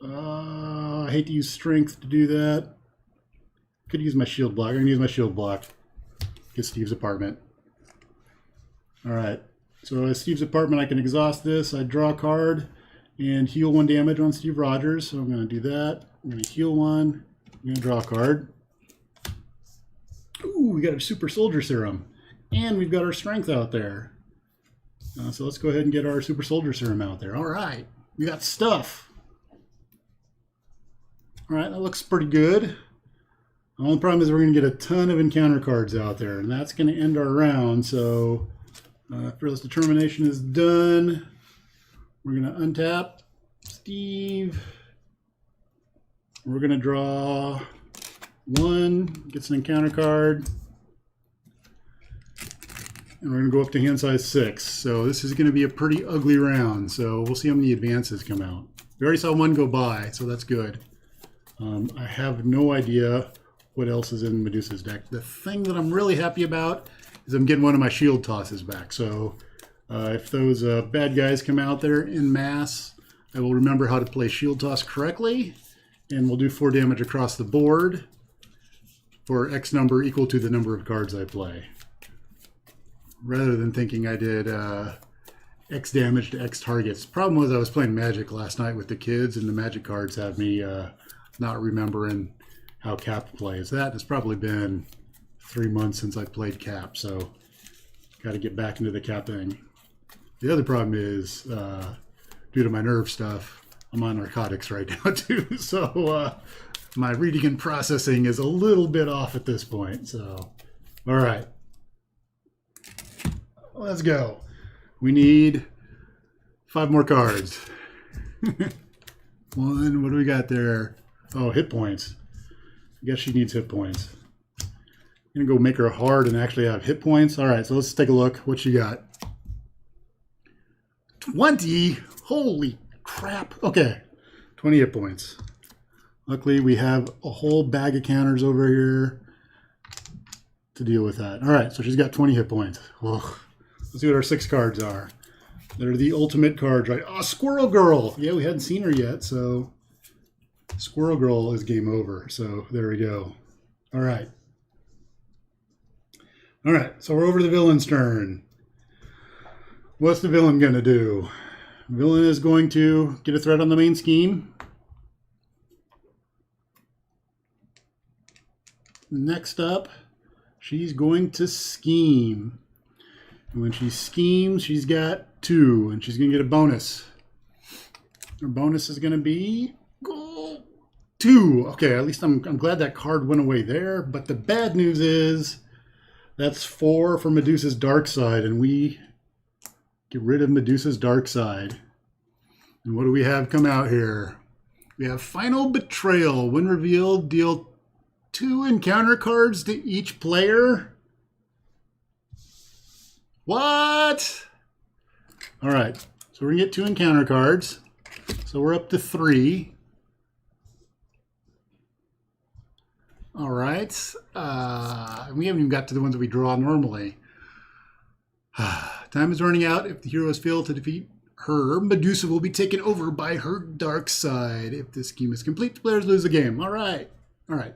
I hate to use Strength to do that. Could use my shield block. I'm going to use my shield block. Get Steve's Apartment. All right, so as Steve's Apartment, I can exhaust this. I draw a card and heal 1 damage on Steve Rogers. So I'm going to do that. I'm going to heal 1. I'm going to draw a card. Ooh, we got a Super Soldier Serum. And we've got our Strength out there. So let's go ahead and get our Super Soldier Serum out there. All right, we got stuff. All right, that looks pretty good. The only problem is we're going to get a ton of encounter cards out there, and that's going to end our round. So Fearless Determination is done. We're going to untap Steve. We're going to draw 1, gets an encounter card. And we're going to go up to hand size 6. So this is going to be a pretty ugly round. So we'll see how many advances come out. We already saw 1 go by, so that's good. I have no idea what else is in Medusa's deck. The thing that I'm really happy about is I'm getting one of my shield tosses back. So if those bad guys come out there in mass, I will remember how to play shield toss correctly. And we'll do 4 damage across the board for X number equal to the number of cards I play. Rather than thinking I did X damage to X targets. The problem was I was playing Magic last night with the kids, and the Magic cards had me not remembering how Cap plays. That has probably been 3 months since I played Cap, so got to get back into the Cap thing. The other problem is, due to my nerve stuff, I'm on narcotics right now too, so my reading and processing is a little bit off at this point. So, all right, let's go. We need 5 more cards. One, what do we got there? Oh, hit points. I guess she needs hit points. I'm gonna go make her hard and actually have hit points. All right, so let's take a look. What she got? 20. Holy crap. Okay, 20 hit points. Luckily, we have a whole bag of counters over here to deal with that. All right, so she's got 20 hit points. Whoa. Let's see what our 6 cards are. They're the ultimate cards, right? Oh, Squirrel Girl. Yeah, we hadn't seen her yet, so Squirrel Girl is game over. So there we go. All right. All right, so we're over to the villain's turn. What's the villain going to do? Villain is going to get a threat on the main scheme. Next up, she's going to scheme. And when she schemes, she's got 2, and she's going to get a bonus. Her bonus is going to be 2. Okay, at least I'm glad that card went away there. But the bad news is that's 4 for Medusa's dark side, and we get rid of Medusa's dark side. And what do we have come out here? We have Final Betrayal. When revealed, deal 2 encounter cards to each player. What? All right, so we're going to get 2 encounter cards. So we're up to 3. All right. We haven't even got to the ones that we draw normally. Time is running out. If the heroes fail to defeat her, Medusa will be taken over by her dark side. If this scheme is complete, the players lose the game. All right. All right.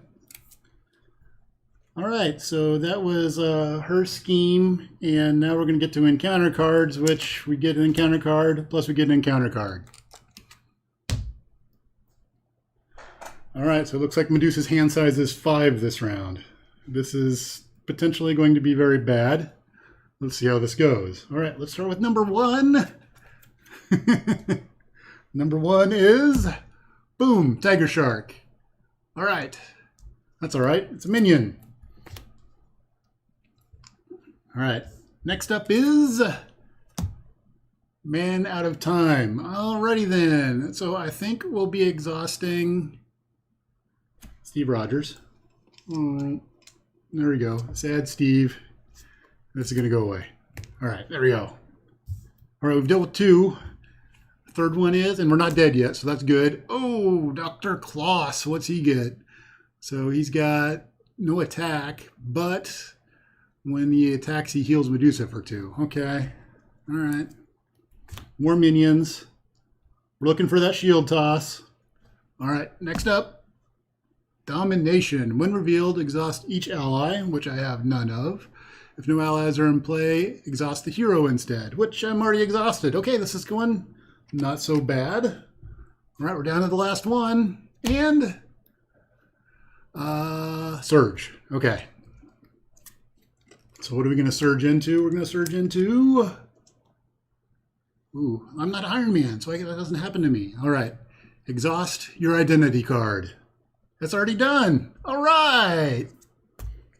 All right, so that was her scheme, and now we're going to get to encounter cards, which we get an encounter card, plus we get an encounter card. All right, so it looks like Medusa's hand size is 5 this round. This is potentially going to be very bad. Let's see how this goes. All right, let's start with number 1. Number 1 is, boom, Tiger Shark. All right, that's all right. It's a minion. All right, next up is Man Out of Time. Alrighty then. So I think we'll be exhausting Steve Rogers. There we go. Sad Steve. This is going to go away. All right, there we go. All right, we've dealt with 2. The third one is, and we're not dead yet, so that's good. Oh, Dr. Kloss. What's he get? So he's got no attack, but when he attacks, he heals Medusa for 2. Okay. All right. More minions. We're looking for that shield toss. All right. Next up, Domination. When revealed, exhaust each ally, which I have none of. If no allies are in play, exhaust the hero instead, which I'm already exhausted. Okay, this is going not so bad. All right, we're down to the last one. And Surge. Okay. So what are we going to surge into? We're going to surge into... Ooh, I'm not Iron Man, so that doesn't happen to me. All right. Exhaust your identity card. That's already done. All right.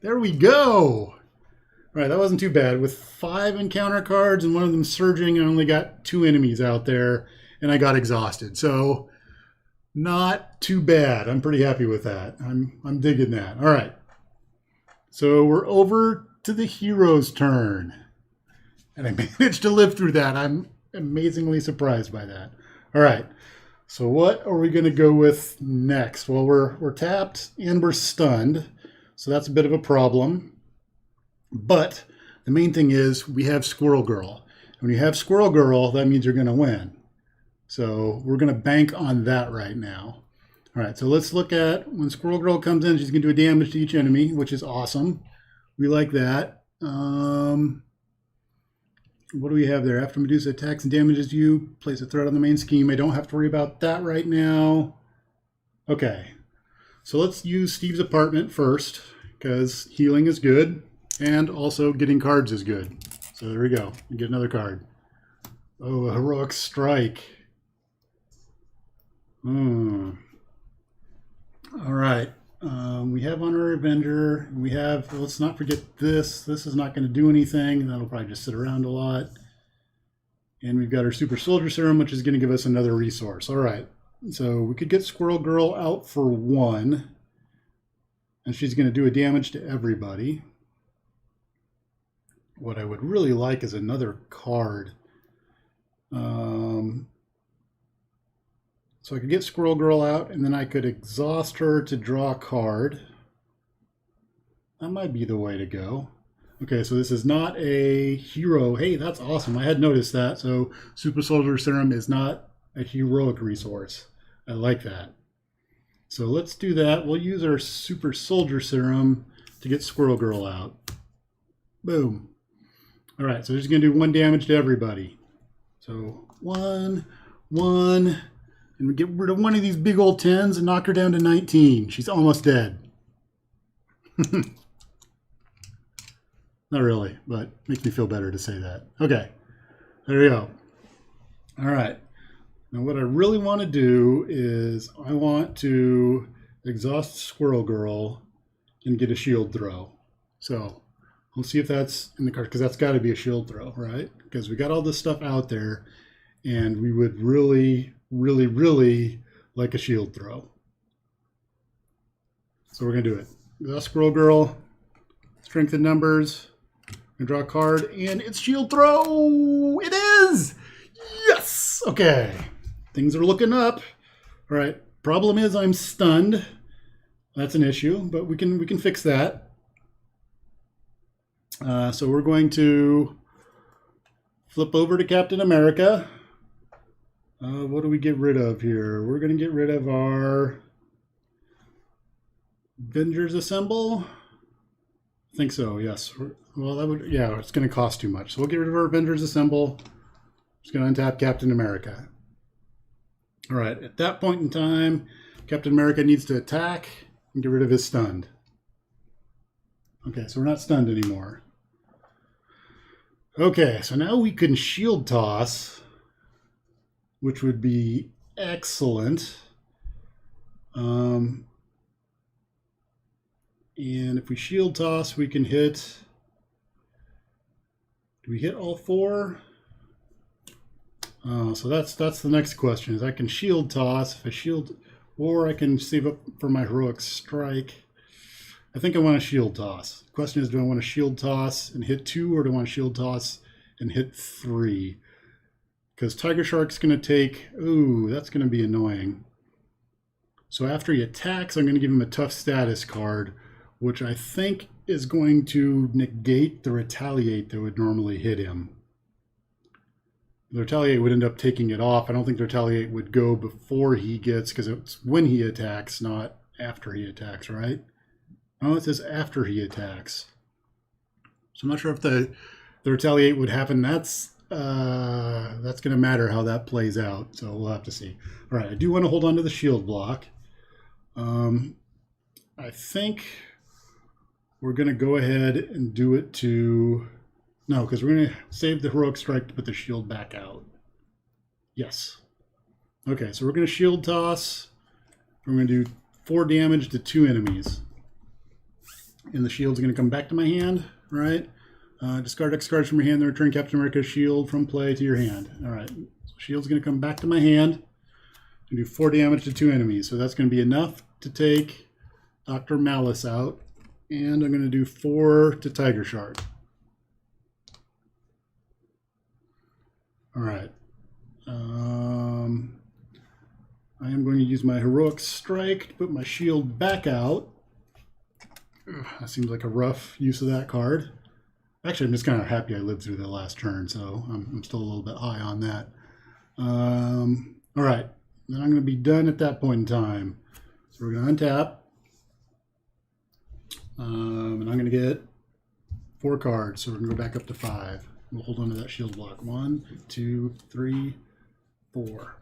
There we go. All right, that wasn't too bad. With 5 encounter cards and one of them surging, I only got 2 enemies out there, and I got exhausted. So not too bad. I'm pretty happy with that. I'm digging that. All right. So we're over to the hero's turn. And I managed to live through that. I'm amazingly surprised by that. All right. So what are we going to go with next? Well, we're tapped and we're stunned. So that's a bit of a problem. But the main thing is we have Squirrel Girl. When you have Squirrel Girl, that means you're going to win. So we're going to bank on that right now. All right, so let's look at when Squirrel Girl comes in, she's going to do a damage to each enemy, which is awesome. We like that. What do we have there? After Medusa attacks and damages you, place a threat on the main scheme. I don't have to worry about that right now. Okay. So let's use Steve's apartment first, because healing is good, and also getting cards is good. So there we go. We get another card. Oh, a heroic strike. All right. We have on our Avenger. We have, let's not forget this. This is not going to do anything. That'll probably just sit around a lot. And we've got our Super Soldier Serum, which is going to give us another resource. All right. So we could get Squirrel Girl out for 1. And she's going to do a damage to everybody. What I would really like is another card. So I could get Squirrel Girl out, and then I could exhaust her to draw a card. That might be the way to go. Okay, so this is not a hero. Hey, that's awesome. I had noticed that. So Super Soldier Serum is not a heroic resource. I like that. So let's do that. We'll use our Super Soldier Serum to get Squirrel Girl out. Boom. All right, so just going to do 1 damage to everybody. So 1, 1, and we get rid of one of these big old 10s and knock her down to 19. She's almost dead. Not really, but makes me feel better to say that. Okay, there we go. All right. Now what I really want to do is I want to exhaust Squirrel Girl and get a shield throw. So we'll see if that's in the card, because that's got to be a shield throw, right? Because we got all this stuff out there, and we would really, really, really like a shield throw. So we're going to do it. Exhaust Squirrel Girl, strength in numbers, and draw a card, and it's shield throw! It is! Yes! Okay. Things are looking up. All right. Problem is I'm stunned. That's an issue, but we can fix that. So we're going to flip over to Captain America. What do we get rid of here? We're going to get rid of our Avengers Assemble. I think so, yes. Well, that would, yeah, it's going to cost too much. So we'll get rid of our Avengers Assemble. Just going to untap Captain America. All right, at that point in time, Captain America needs to attack and get rid of his stunned. Okay, so we're not stunned anymore. Okay, so now we can shield toss, which would be excellent. And if we shield toss, we can hit... Do we hit all 4? So that's the next question. Is I can shield toss if I shield, or I can save up for my heroic strike. I think I want to shield toss. The question is, do I want to shield toss and hit 2, or do I want to shield toss and hit 3? Because Tiger Shark's going to take, ooh, that's going to be annoying. So after he attacks, I'm going to give him a tough status card, which I think is going to negate the retaliate that would normally hit him. The retaliate would end up taking it off. I don't think the retaliate would go before he gets, because it's when he attacks, not after he attacks, right? Oh, it says after he attacks. So I'm not sure if the retaliate would happen. That's going to matter how that plays out. So we'll have to see. All right, I do want to hold on to the shield block. I think we're going to go ahead and do it to... No, because we're going to save the heroic strike to put the shield back out. Yes. Okay, so we're going to shield toss. We're going to do 4 damage to 2 enemies. And the shield's going to come back to my hand, right? Discard X cards from your hand, then return Captain America's shield from play to your hand. All right, so shield's going to come back to my hand and do 4 damage to 2 enemies. So that's going to be enough to take Dr. Malice out. And I'm going to do 4 to Tiger Shark. All right. I am going to use my heroic strike to put my shield back out. That seems like a rough use of that card. Actually, I'm just kind of happy I lived through the last turn, so I'm still a little bit high on that. All right. Then I'm going to be done at that point in time. So we're going to untap. And I'm going to get 4 cards, so we're going to go back up to 5. We'll hold on to that shield block. 1, 2, 3, 4.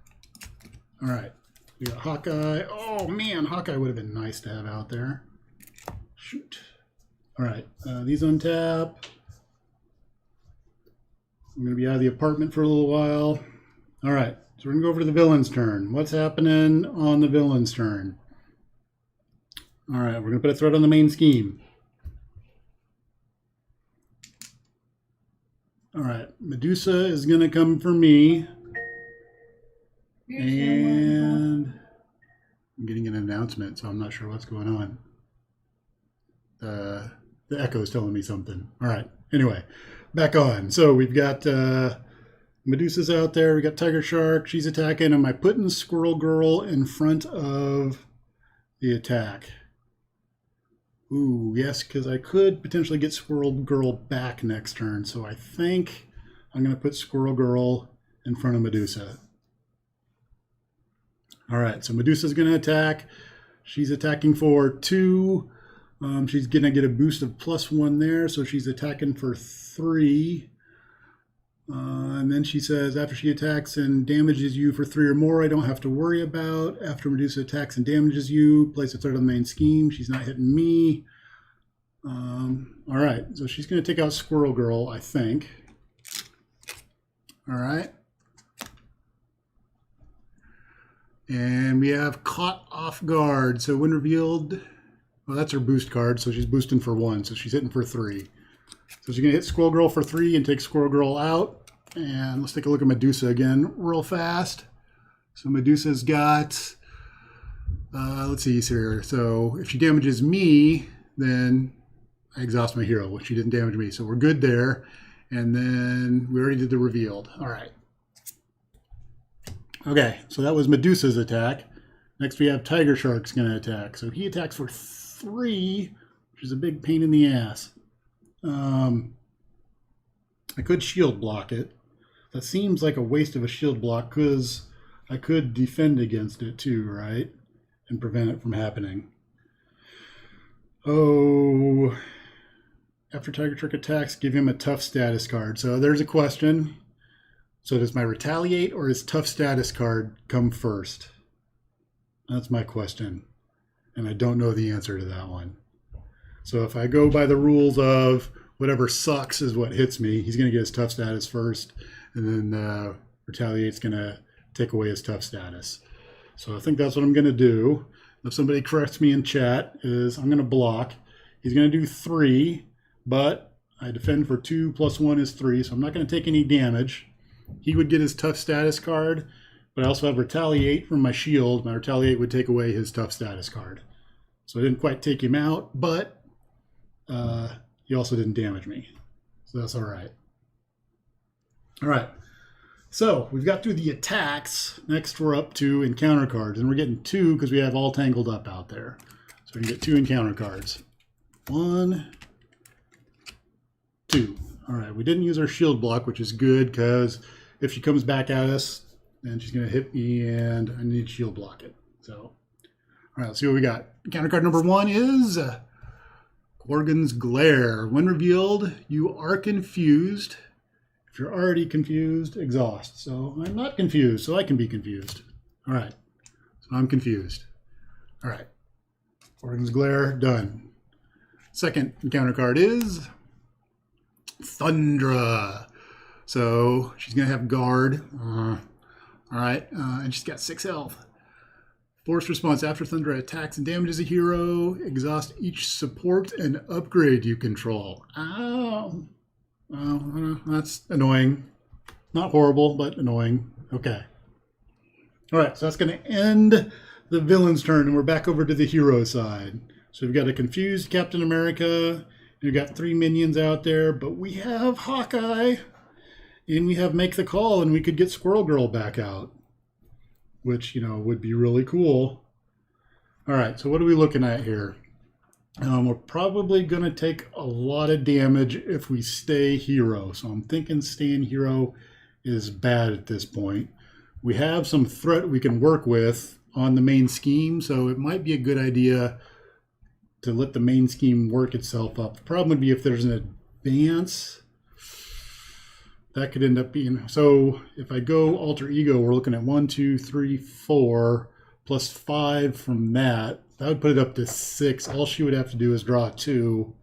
All right. We got Hawkeye. Oh man, Hawkeye would have been nice to have out there. Shoot. All right, these untap. I'm going to be out of the apartment for a little while. All right, so we're going to go over to the villain's turn. What's happening on the villain's turn? All right, we're going to put a threat on the main scheme. All right, Medusa is going to come for me. And I'm getting an announcement, so I'm not sure what's going on. The echo is telling me something. All right, anyway, back on. So we've got Medusa's out there. We got Tiger Shark. She's attacking. Am I putting Squirrel Girl in front of the attack? Ooh, yes, because I could potentially get Squirrel Girl back next turn. So I think I'm going to put Squirrel Girl in front of Medusa. All right, so Medusa's going to attack. She's attacking for 2. She's going to get a boost of +1 there, so she's attacking for 3. And then she says, after she attacks and damages you for 3 or more, I don't have to worry about. After Medusa attacks and damages you, place a threat on the main scheme. She's not hitting me. All right, so she's going to take out Squirrel Girl, I think. All right. And we have Caught Off Guard. So when revealed, well, that's her boost card. So she's boosting for 1. So she's hitting for 3. So she's going to hit Squirrel Girl for 3 and take Squirrel Girl out. And let's take a look at Medusa again real fast. So Medusa's got, let's see here. So if she damages me, then I exhaust my hero, which she didn't damage me. So we're good there. And then we already did the revealed. All right. Okay, so that was Medusa's attack. Next we have Tiger Shark's going to attack. So he attacks for 3, which is a big pain in the ass. I could shield block it. That seems like a waste of a shield block because I could defend against it too, right? And prevent it from happening. Oh, after Tiger Shark attacks, give him a tough status card. So there's a question. So does my retaliate or his tough status card come first? That's my question. And I don't know the answer to that one. So if I go by the rules of whatever sucks is what hits me, he's going to get his tough status first. And then retaliate's going to take away his tough status. So I think that's what I'm going to do. If somebody corrects me in chat, is I'm going to block. He's going to do 3, but I defend for 2 + 1 is 3. So I'm not going to take any damage. He would get his tough status card, but I also have retaliate from my shield. My retaliate would take away his tough status card. So I didn't quite take him out, but he also didn't damage me. So that's all right. All right. So we've got through the attacks. Next we're up to encounter cards, and we're getting 2 because we have all tangled up out there. So we can get 2 encounter cards. 1, 2. All right, we didn't use our shield block, which is good because if she comes back at us, then she's going to hit me and I need to shield block it. So, all right, let's see what we got. Counter card number 1 is Gorgon's Glare. When revealed, you are confused. If you're already confused, exhaust. So I'm not confused, so I can be confused. All right, so I'm confused. All right, Gorgon's Glare, done. Second encounter card is Thundra. So she's going to have guard. All right, and she's got 6 health. Force response. After Thundra attacks and damages a hero, exhaust each support and upgrade you control. Ow. Oh, that's annoying. Not horrible, but annoying. Okay. All right, so that's going to end the villain's turn, and we're back over to the hero side. So we've got a confused Captain America. We've got 3 minions out there, but we have Hawkeye, and we have Make the Call, and we could get Squirrel Girl back out, which, you know, would be really cool. All right, so what are we looking at here? We're probably going to take a lot of damage if we stay hero. So I'm thinking staying hero is bad at this point. We have some threat we can work with on the main scheme, so it might be a good idea to let the main scheme work itself up. The problem would be if there's an advance. That could end up being... So if I go alter ego, we're looking at 1, 2, 3, 4 +5 from that. That would put it up to 6. All she would have to do is draw 2,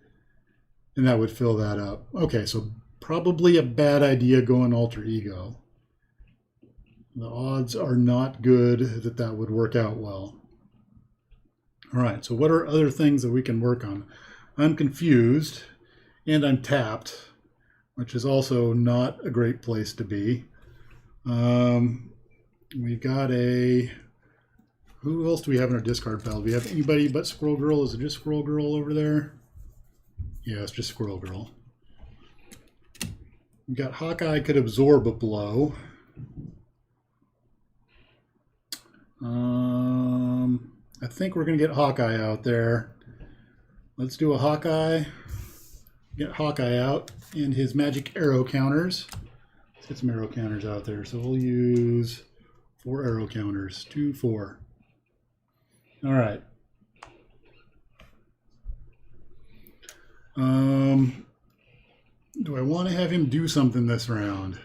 and that would fill that up. Okay, so probably a bad idea going alter ego. The odds are not good that that would work out well. All right, so what are other things that we can work on? I'm confused, and I'm tapped, which is also not a great place to be. We've got a... Who else do we have in our discard pile? Do we have anybody but Squirrel Girl? Is it just Squirrel Girl over there? Yeah, it's just Squirrel Girl. We've got Hawkeye could absorb a blow. I think we're going to get Hawkeye out there. Let's do a Hawkeye. Get Hawkeye out and his magic arrow counters. Let's get some arrow counters out there. So we'll use 4 arrow counters. 2, 4. All right. Do I want to have him do something this round?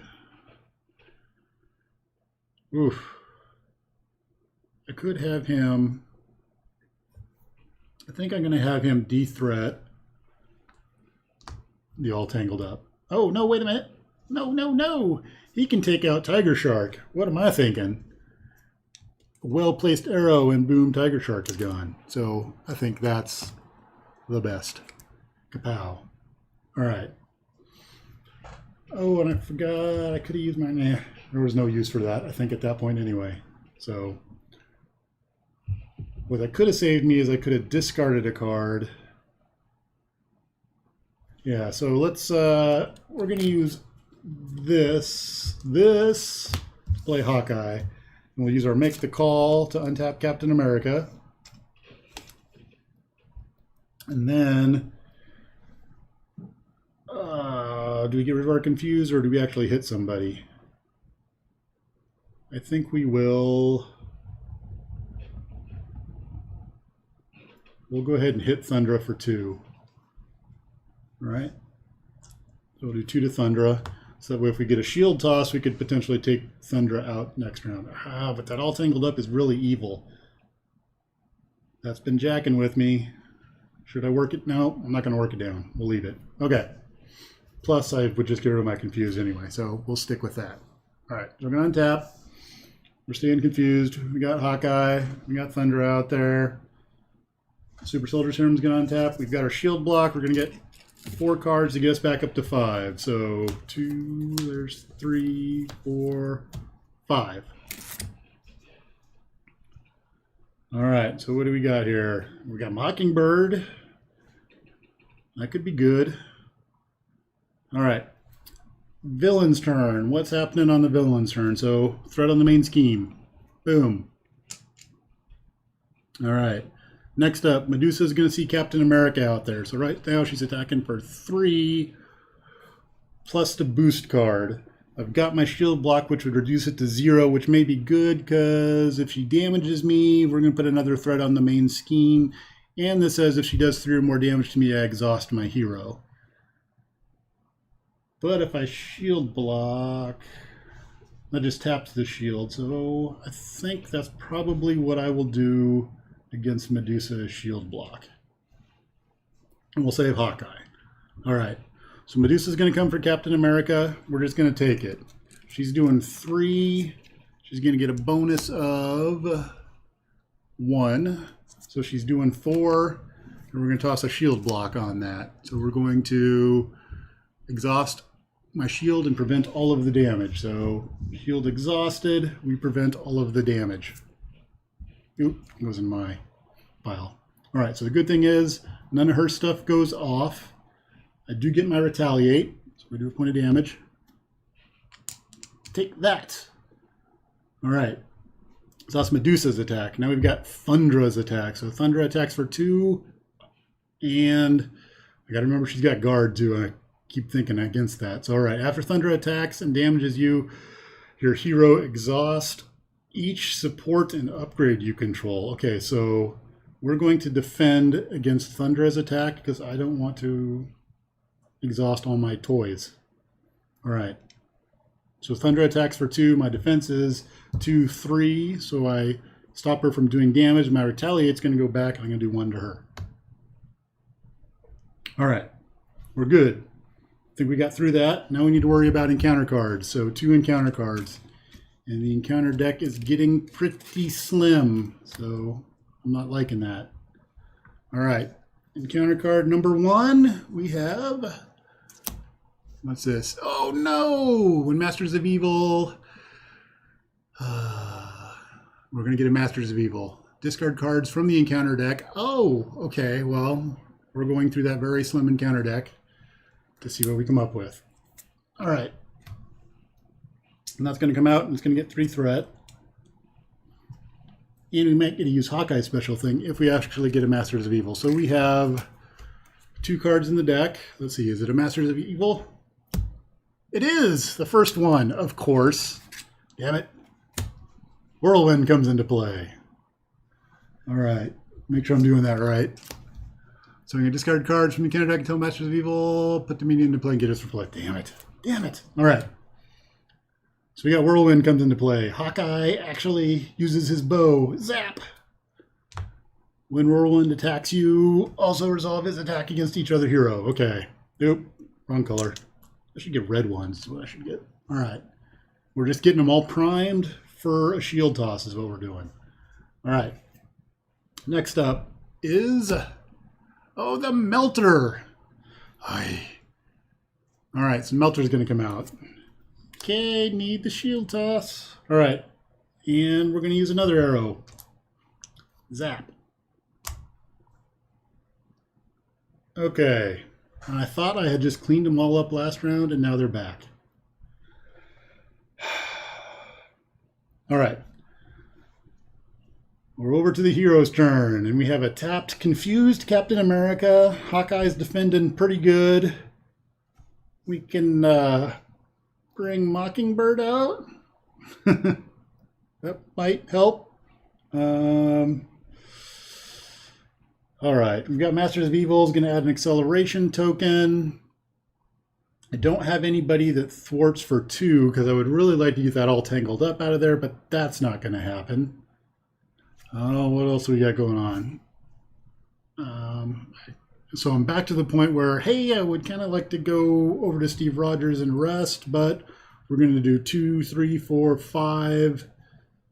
Oof. I could have him... I think I'm going to have him de-threat the All Tangled Up. Oh, no, wait a minute. No, no, no. He can take out Tiger Shark. What am I thinking? A well-placed arrow and boom, Tiger Shark is gone. So I think that's the best. Kapow. All right. Oh, and I forgot. I could have used my... Nah, there was no use for that, I think, at that point anyway. So... what that could have saved me is I could have discarded a card. Yeah, so let's, we're going to use this to play Hawkeye. And we'll use our Make the Call to untap Captain America. And then, do we get rid of our Confuse or do we actually hit somebody? I think we will... We'll go ahead and hit Thundra for 2. All right. So we'll do 2 to Thundra. So that way if we get a shield toss, we could potentially take Thundra out next round. But that All Tangled Up is really evil. That's been jacking with me. Should I work it? No, I'm not going to work it down. We'll leave it. Okay. Plus, I would just get rid of my Confused anyway, so we'll stick with that. All right, so we're going to untap. We're staying Confused. We got Hawkeye. We got Thundra out there. Super Soldier Serum's going to untap. We've got our shield block. We're going to get 4 cards to get us back up to 5. So 2, there's 3, 4, 5. All right, so what do we got here? We got Mockingbird. That could be good. All right. Villain's turn. What's happening on the villain's turn? So threat on the main scheme. Boom. All right. Next up, Medusa's going to see Captain America out there. So right now she's attacking for 3 plus the boost card. I've got my shield block, which would reduce it to 0, which may be good because if she damages me, we're going to put another threat on the main scheme. And this says if she does 3 or more damage to me, I exhaust my hero. But if I shield block, that just taps the shield. So I think that's probably what I will do against Medusa's shield block. And we'll save Hawkeye. All right. So Medusa's going to come for Captain America. We're just going to take it. She's doing 3. She's going to get a bonus of 1. So she's doing 4. And we're going to toss a shield block on that. So we're going to exhaust my shield and prevent all of the damage. So shield exhausted, we prevent all of the damage. Oop, goes in my pile. All right, so the good thing is none of her stuff goes off. I do get my retaliate, so we do a point of damage. Take that. All right, so that's Medusa's attack. Now we've got Thundra's attack. So Thundra attacks for 2, and I got to remember she's got guard too. I keep thinking against that. So all right, after Thundra attacks and damages you, your hero exhaust each support and upgrade you control. Okay, so we're going to defend against Thundra's attack because I don't want to exhaust all my toys. All right. So Thundra attacks for 2. My defense is 2, 3. So I stop her from doing damage. My retaliate's going to go back, and I'm going to do 1 to her. All right, we're good. I think we got through that. Now we need to worry about encounter cards. So 2 encounter cards. And the encounter deck is getting pretty slim, so I'm not liking that. All right, encounter card number 1, we have, what's this? Oh no, when Masters of Evil, we're gonna get a Masters of Evil. Discard cards from the encounter deck. Oh, okay, well, we're going through that very slim encounter deck to see what we come up with. All right. And that's going to come out, and it's going to get 3 threat. And we might get to use Hawkeye's special thing if we actually get a Masters of Evil. So we have 2 cards in the deck. Let's see, is it a Masters of Evil? It is! The first one, of course. Damn it. Whirlwind comes into play. All right, make sure I'm doing that right. So I'm going to discard cards from the encounter deck until Masters of Evil, put the minion into play, and get us for play. Damn it. Damn it. All right. So we got Whirlwind comes into play. Hawkeye actually uses his bow. Zap! When Whirlwind attacks you, also resolve his attack against each other hero. Okay. Nope. Wrong color. I should get red ones is what I should get. All right. We're just getting them all primed for a shield toss is what we're doing. All right. Next up is, oh, the Melter. Aye. All right, so Melter's going to come out. Okay, need the shield toss. All right, and we're going to use another arrow. Zap. Okay, and I thought I had just cleaned them all up last round, and now they're back. All right. We're over to the hero's turn, and we have a tapped, confused Captain America. Hawkeye's defending pretty good. We can bring Mockingbird out. That might help. All right, we've got Masters of Evil is going to add an acceleration token. I don't have anybody that thwarts for 2 because I would really like to get that all tangled up out of there, but that's not going to happen. Oh, what else do we got going on? So I'm back to the point where, hey, I would kind of like to go over to Steve Rogers and rest, but we're going to do 2, 3, 4, 5,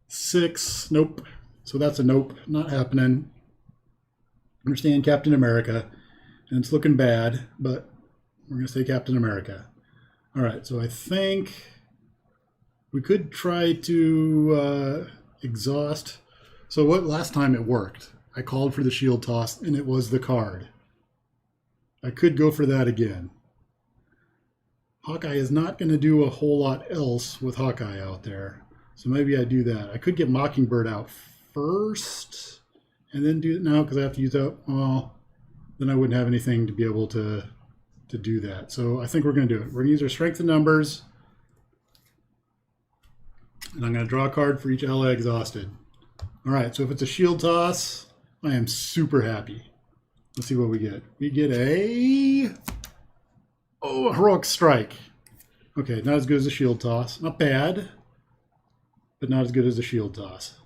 6. Nope. So that's a nope. Not happening. Understand Captain America, and it's looking bad, but we're going to say Captain America. All right, so I think we could try to exhaust. So what last time it worked. I called for the shield toss, and it was the card. I could go for that again. Hawkeye is not going to do a whole lot else with Hawkeye out there. So maybe I do that. I could get Mockingbird out first and then do it now because I have to use up. Well, then I wouldn't have anything to be able to do that. So I think we're going to do it. We're going to use our strength of numbers. And I'm going to draw a card for each ally exhausted. All right, so if it's a shield toss, I am super happy. Let's see what we get. We get a heroic strike. Okay, not as good as a shield toss. Not bad, but not as good as a shield toss.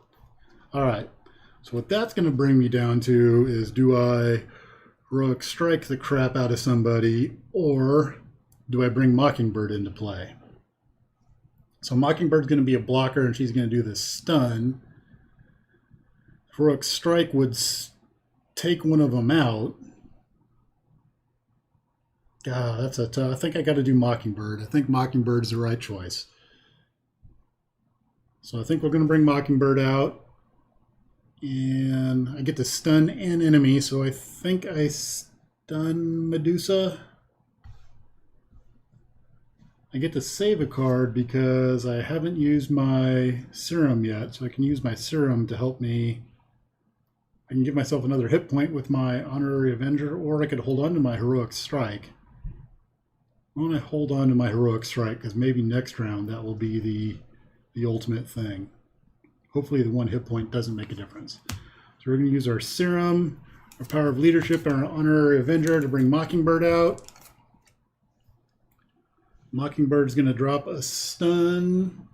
All right, so what that's going to bring me down to is, do I heroic strike the crap out of somebody, or do I bring Mockingbird into play? So Mockingbird's going to be a blocker, and she's going to do this stun. Heroic strike would take one of them out. God, that's a tough. I think I got to do Mockingbird. I think Mockingbird's the right choice. So I think we're going to bring Mockingbird out. And I get to stun an enemy, so I think I stun Medusa. I get to save a card because I haven't used my serum yet, so I can use my serum to help me. I can give myself another hit point with my Honorary Avenger, or I could hold on to my Heroic Strike. I want to hold on to my Heroic Strike because maybe next round that will be the ultimate thing. Hopefully the 1 hit point doesn't make a difference. So we're going to use our serum, our Power of Leadership, and our Honorary Avenger to bring Mockingbird out. Mockingbird's going to drop a stun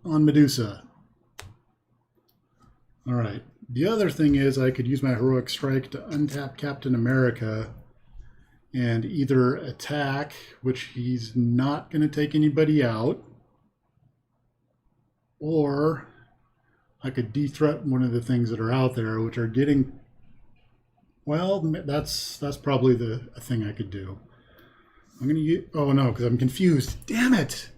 on Medusa. All right. The other thing is I could use my heroic strike to untap Captain America and either attack, which he's not going to take anybody out, or I could de-threat one of the things that are out there, which are getting, well, that's probably a thing I could do. I'm going to use, oh no, because I'm confused. Damn it.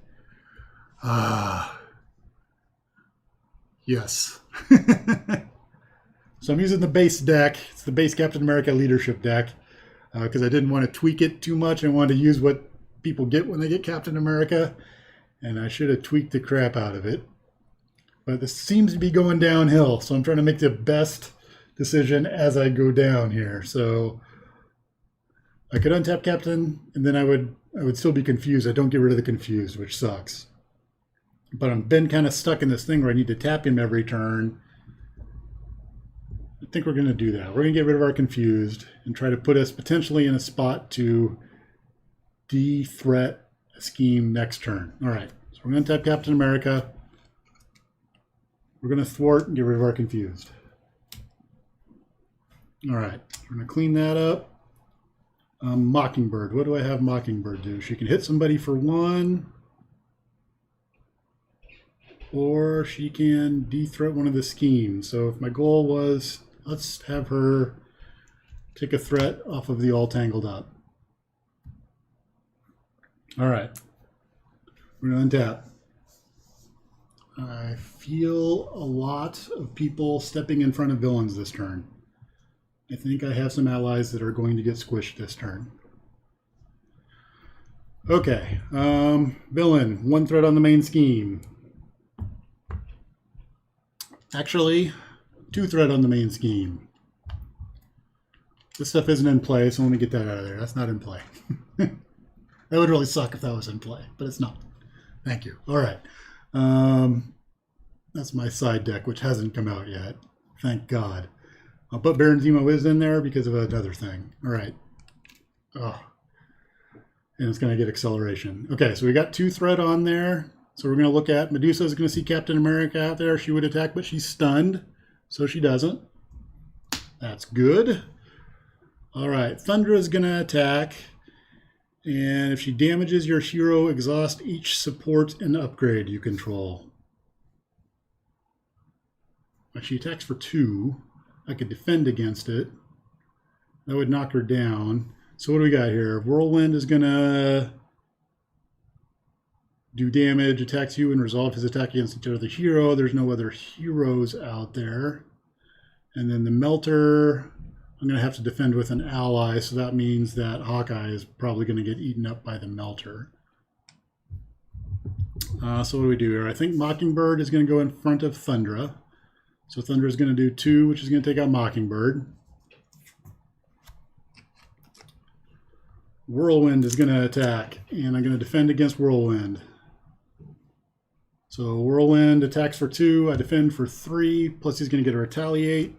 Yes. So I'm using the base deck. It's the base Captain America leadership deck because I didn't want to tweak it too much. I wanted to use what people get when they get Captain America, and I should have tweaked the crap out of it. But this seems to be going downhill, so I'm trying to make the best decision as I go down here. So I could untap Captain, and then I would still be confused. I don't get rid of the confused, which sucks. But I've been kind of stuck in this thing where I need to tap him every turn. I think we're going to do that. We're going to get rid of our confused and try to put us potentially in a spot to de-threat a scheme next turn. All right, so we're going to tap Captain America. We're going to thwart and get rid of our confused. All right, we're going to clean that up. Mockingbird. What do I have Mockingbird do? She can hit somebody for 1. Or she can de-threat one of the schemes. So if my goal was, let's have her take a threat off of the all tangled up. All right. We're going to untap. I feel a lot of people stepping in front of villains this turn. I think I have some allies that are going to get squished this turn. Okay. Villain, 1 threat on the main scheme. Actually, 2 threat on the main scheme. This stuff isn't in play, so let me get that out of there. That's not in play. That would really suck if that was in play, but it's not. Thank you. All right. That's my side deck, which hasn't come out yet. Thank God. I'll put Baron Zemo is in there because of another thing. All right. Oh. And it's going to get acceleration. Okay, so we got 2 threat on there. So we're going to look at Medusa is going to see Captain America out there. She would attack, but she's stunned, so she doesn't. That's good. All right, Thundra is going to attack. And if she damages your hero, exhaust each support and upgrade you control. If she attacks for 2, I could defend against it. That would knock her down. So what do we got here? Whirlwind is going to do damage, attacks you, and resolve his attack against each other hero. There's no other heroes out there. And then the Melter, I'm going to have to defend with an ally, so that means that Hawkeye is probably going to get eaten up by the Melter. So what do we do here? I think Mockingbird is going to go in front of Thundra. So Thundra is going to do 2, which is going to take out Mockingbird. Whirlwind is going to attack, and I'm going to defend against Whirlwind. So Whirlwind attacks for 2, I defend for 3, plus he's going to get a retaliate.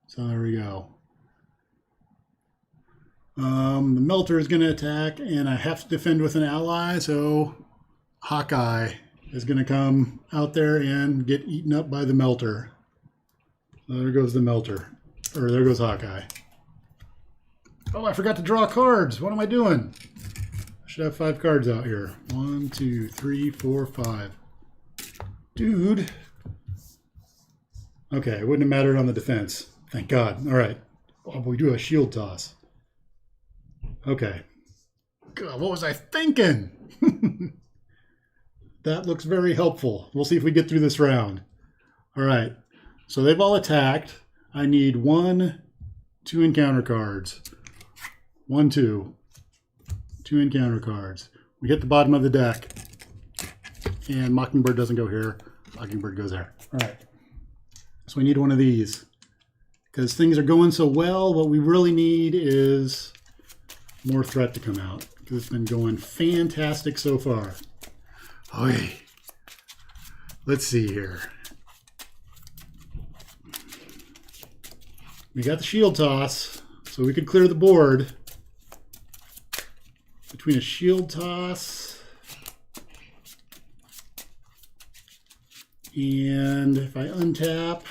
So there we go. The Melter is going to attack, and I have to defend with an ally, so Hawkeye is going to come out there and get eaten up by the Melter. So there goes the Melter, or there goes Hawkeye. Oh, I forgot to draw cards. What am I doing? I should have 5 cards out here. 1, 2, 3, 4, 5. Dude. Okay, it wouldn't have mattered on the defense. Thank God. All right. Oh, we do a shield toss. Okay. God, what was I thinking? That looks very helpful. We'll see if we get through this round. All right. So they've all attacked. I need 1, 2 encounter cards. 1, 2. 2 encounter cards. We hit the bottom of the deck. And Mockingbird doesn't go here. Mockingbird goes there. All right. So we need one of these. Because things are going so well, what we really need is more threat to come out. Because it's been going fantastic so far. Oy. Let's see here. We got the shield toss, so we could clear the board. Between a shield toss And if I untap,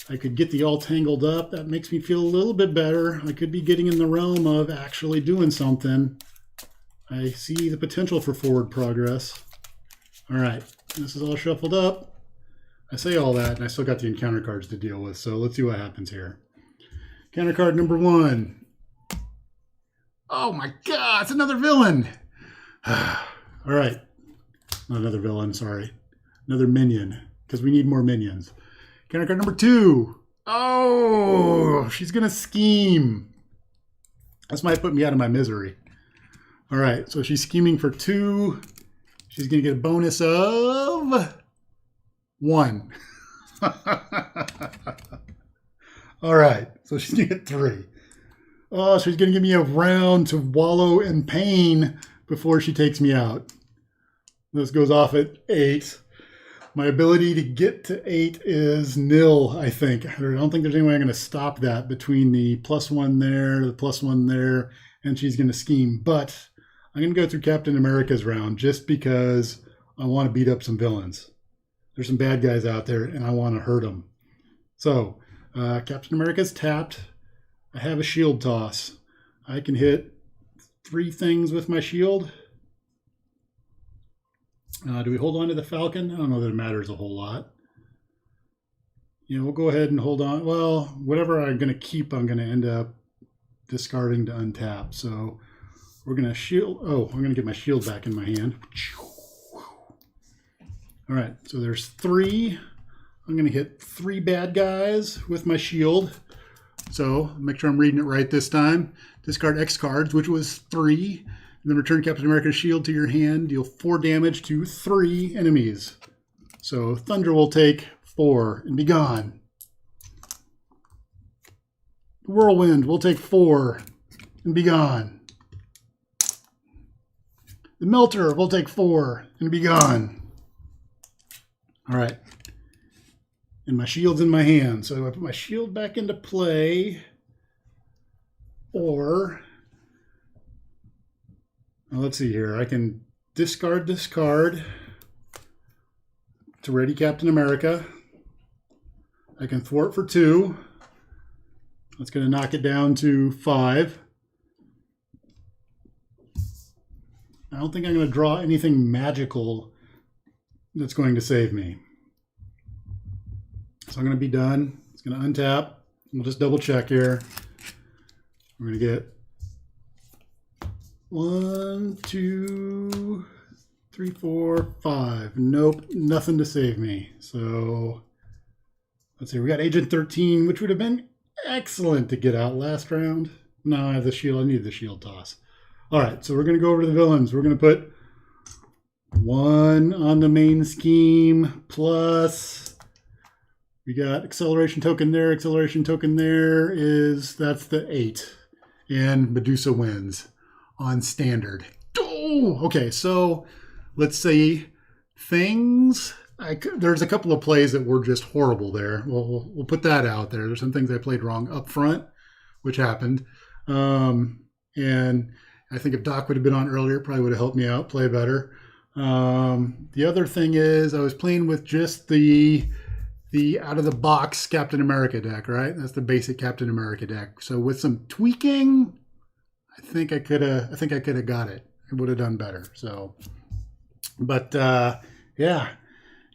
I could get the all tangled up. That makes me feel a little bit better. I could be getting in the realm of actually doing something. I see the potential for forward progress. All right, this is all shuffled up. I say all that, and I still got the encounter cards to deal with, so let's see what happens here. Counter card number 1. Oh my God, it's another villain. All right, not another villain, sorry. Another minion, because we need more minions. Counter card number 2. Oh, she's going to scheme. This might put me out of my misery. All right, so she's scheming for 2. She's going to get a bonus of 1. All right, so she's going to get 3. Oh, she's going to give me a round to wallow in pain before she takes me out. This goes off at 8. My ability to get to 8 is nil, I think. I don't think there's any way I'm going to stop that between the +1 there, the +1 there, and she's going to scheme. But I'm going to go through Captain America's round just because I want to beat up some villains. There's some bad guys out there, and I want to hurt them. So, Captain America's tapped. I have a shield toss. I can hit 3 things with my shield. Do we hold on to the Falcon? I don't know that it matters a whole lot. We'll go ahead and hold on. Well, whatever I'm going to keep, I'm going to end up discarding to untap. So we're going to shield. Oh, I'm going to get my shield back in my hand. All right, so there's 3. I'm going to hit 3 bad guys with my shield. So make sure I'm reading it right this time. Discard X cards, which was 3. And then return Captain America's shield to your hand. Deal 4 damage to 3 enemies. So Thunder will take 4 and be gone. Whirlwind will take 4 and be gone. The Melter will take 4 and be gone. All right. And my shield's in my hand. So I put my shield back into play. Or... let's see here. I can discard this card to ready Captain America. I can thwart for 2. That's going to knock it down to 5. I don't think I'm going to draw anything magical that's going to save me. So I'm going to be done. It's going to untap. We'll just double check here. We're going to get 1, 2, 3, 4, 5. Nope, nothing to save me. So let's see. We got Agent 13, which would have been excellent to get out last round. No, I have the shield. I need the shield toss. All right, so we're going to go over to the villains. We're going to put 1 on the main scheme plus we got acceleration token there. Acceleration token there that's the 8. And Medusa wins on standard. Oh, okay, so let's see things. There's a couple of plays that were just horrible there. We'll put that out there. There's some things I played wrong up front, which happened. And I think if Doc would have been on earlier, probably would have helped me out play better. The other thing is I was playing with just the out of the box Captain America deck, right? That's the basic Captain America deck. So with some tweaking, I think I could have got it. It would have done better. So, but yeah,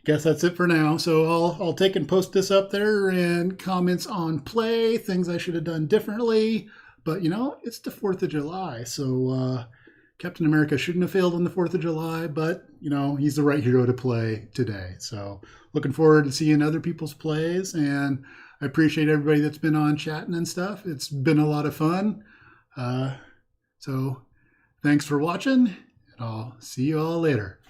guess that's it for now. So I'll take and post this up there and comments on play, things I should have done differently. But it's the 4th of July, so Captain America shouldn't have failed on the 4th of July. But he's the right hero to play today. So looking forward to seeing other people's plays, and I appreciate everybody that's been on chatting and stuff. It's been a lot of fun. So thanks for watching, and I'll see you all later.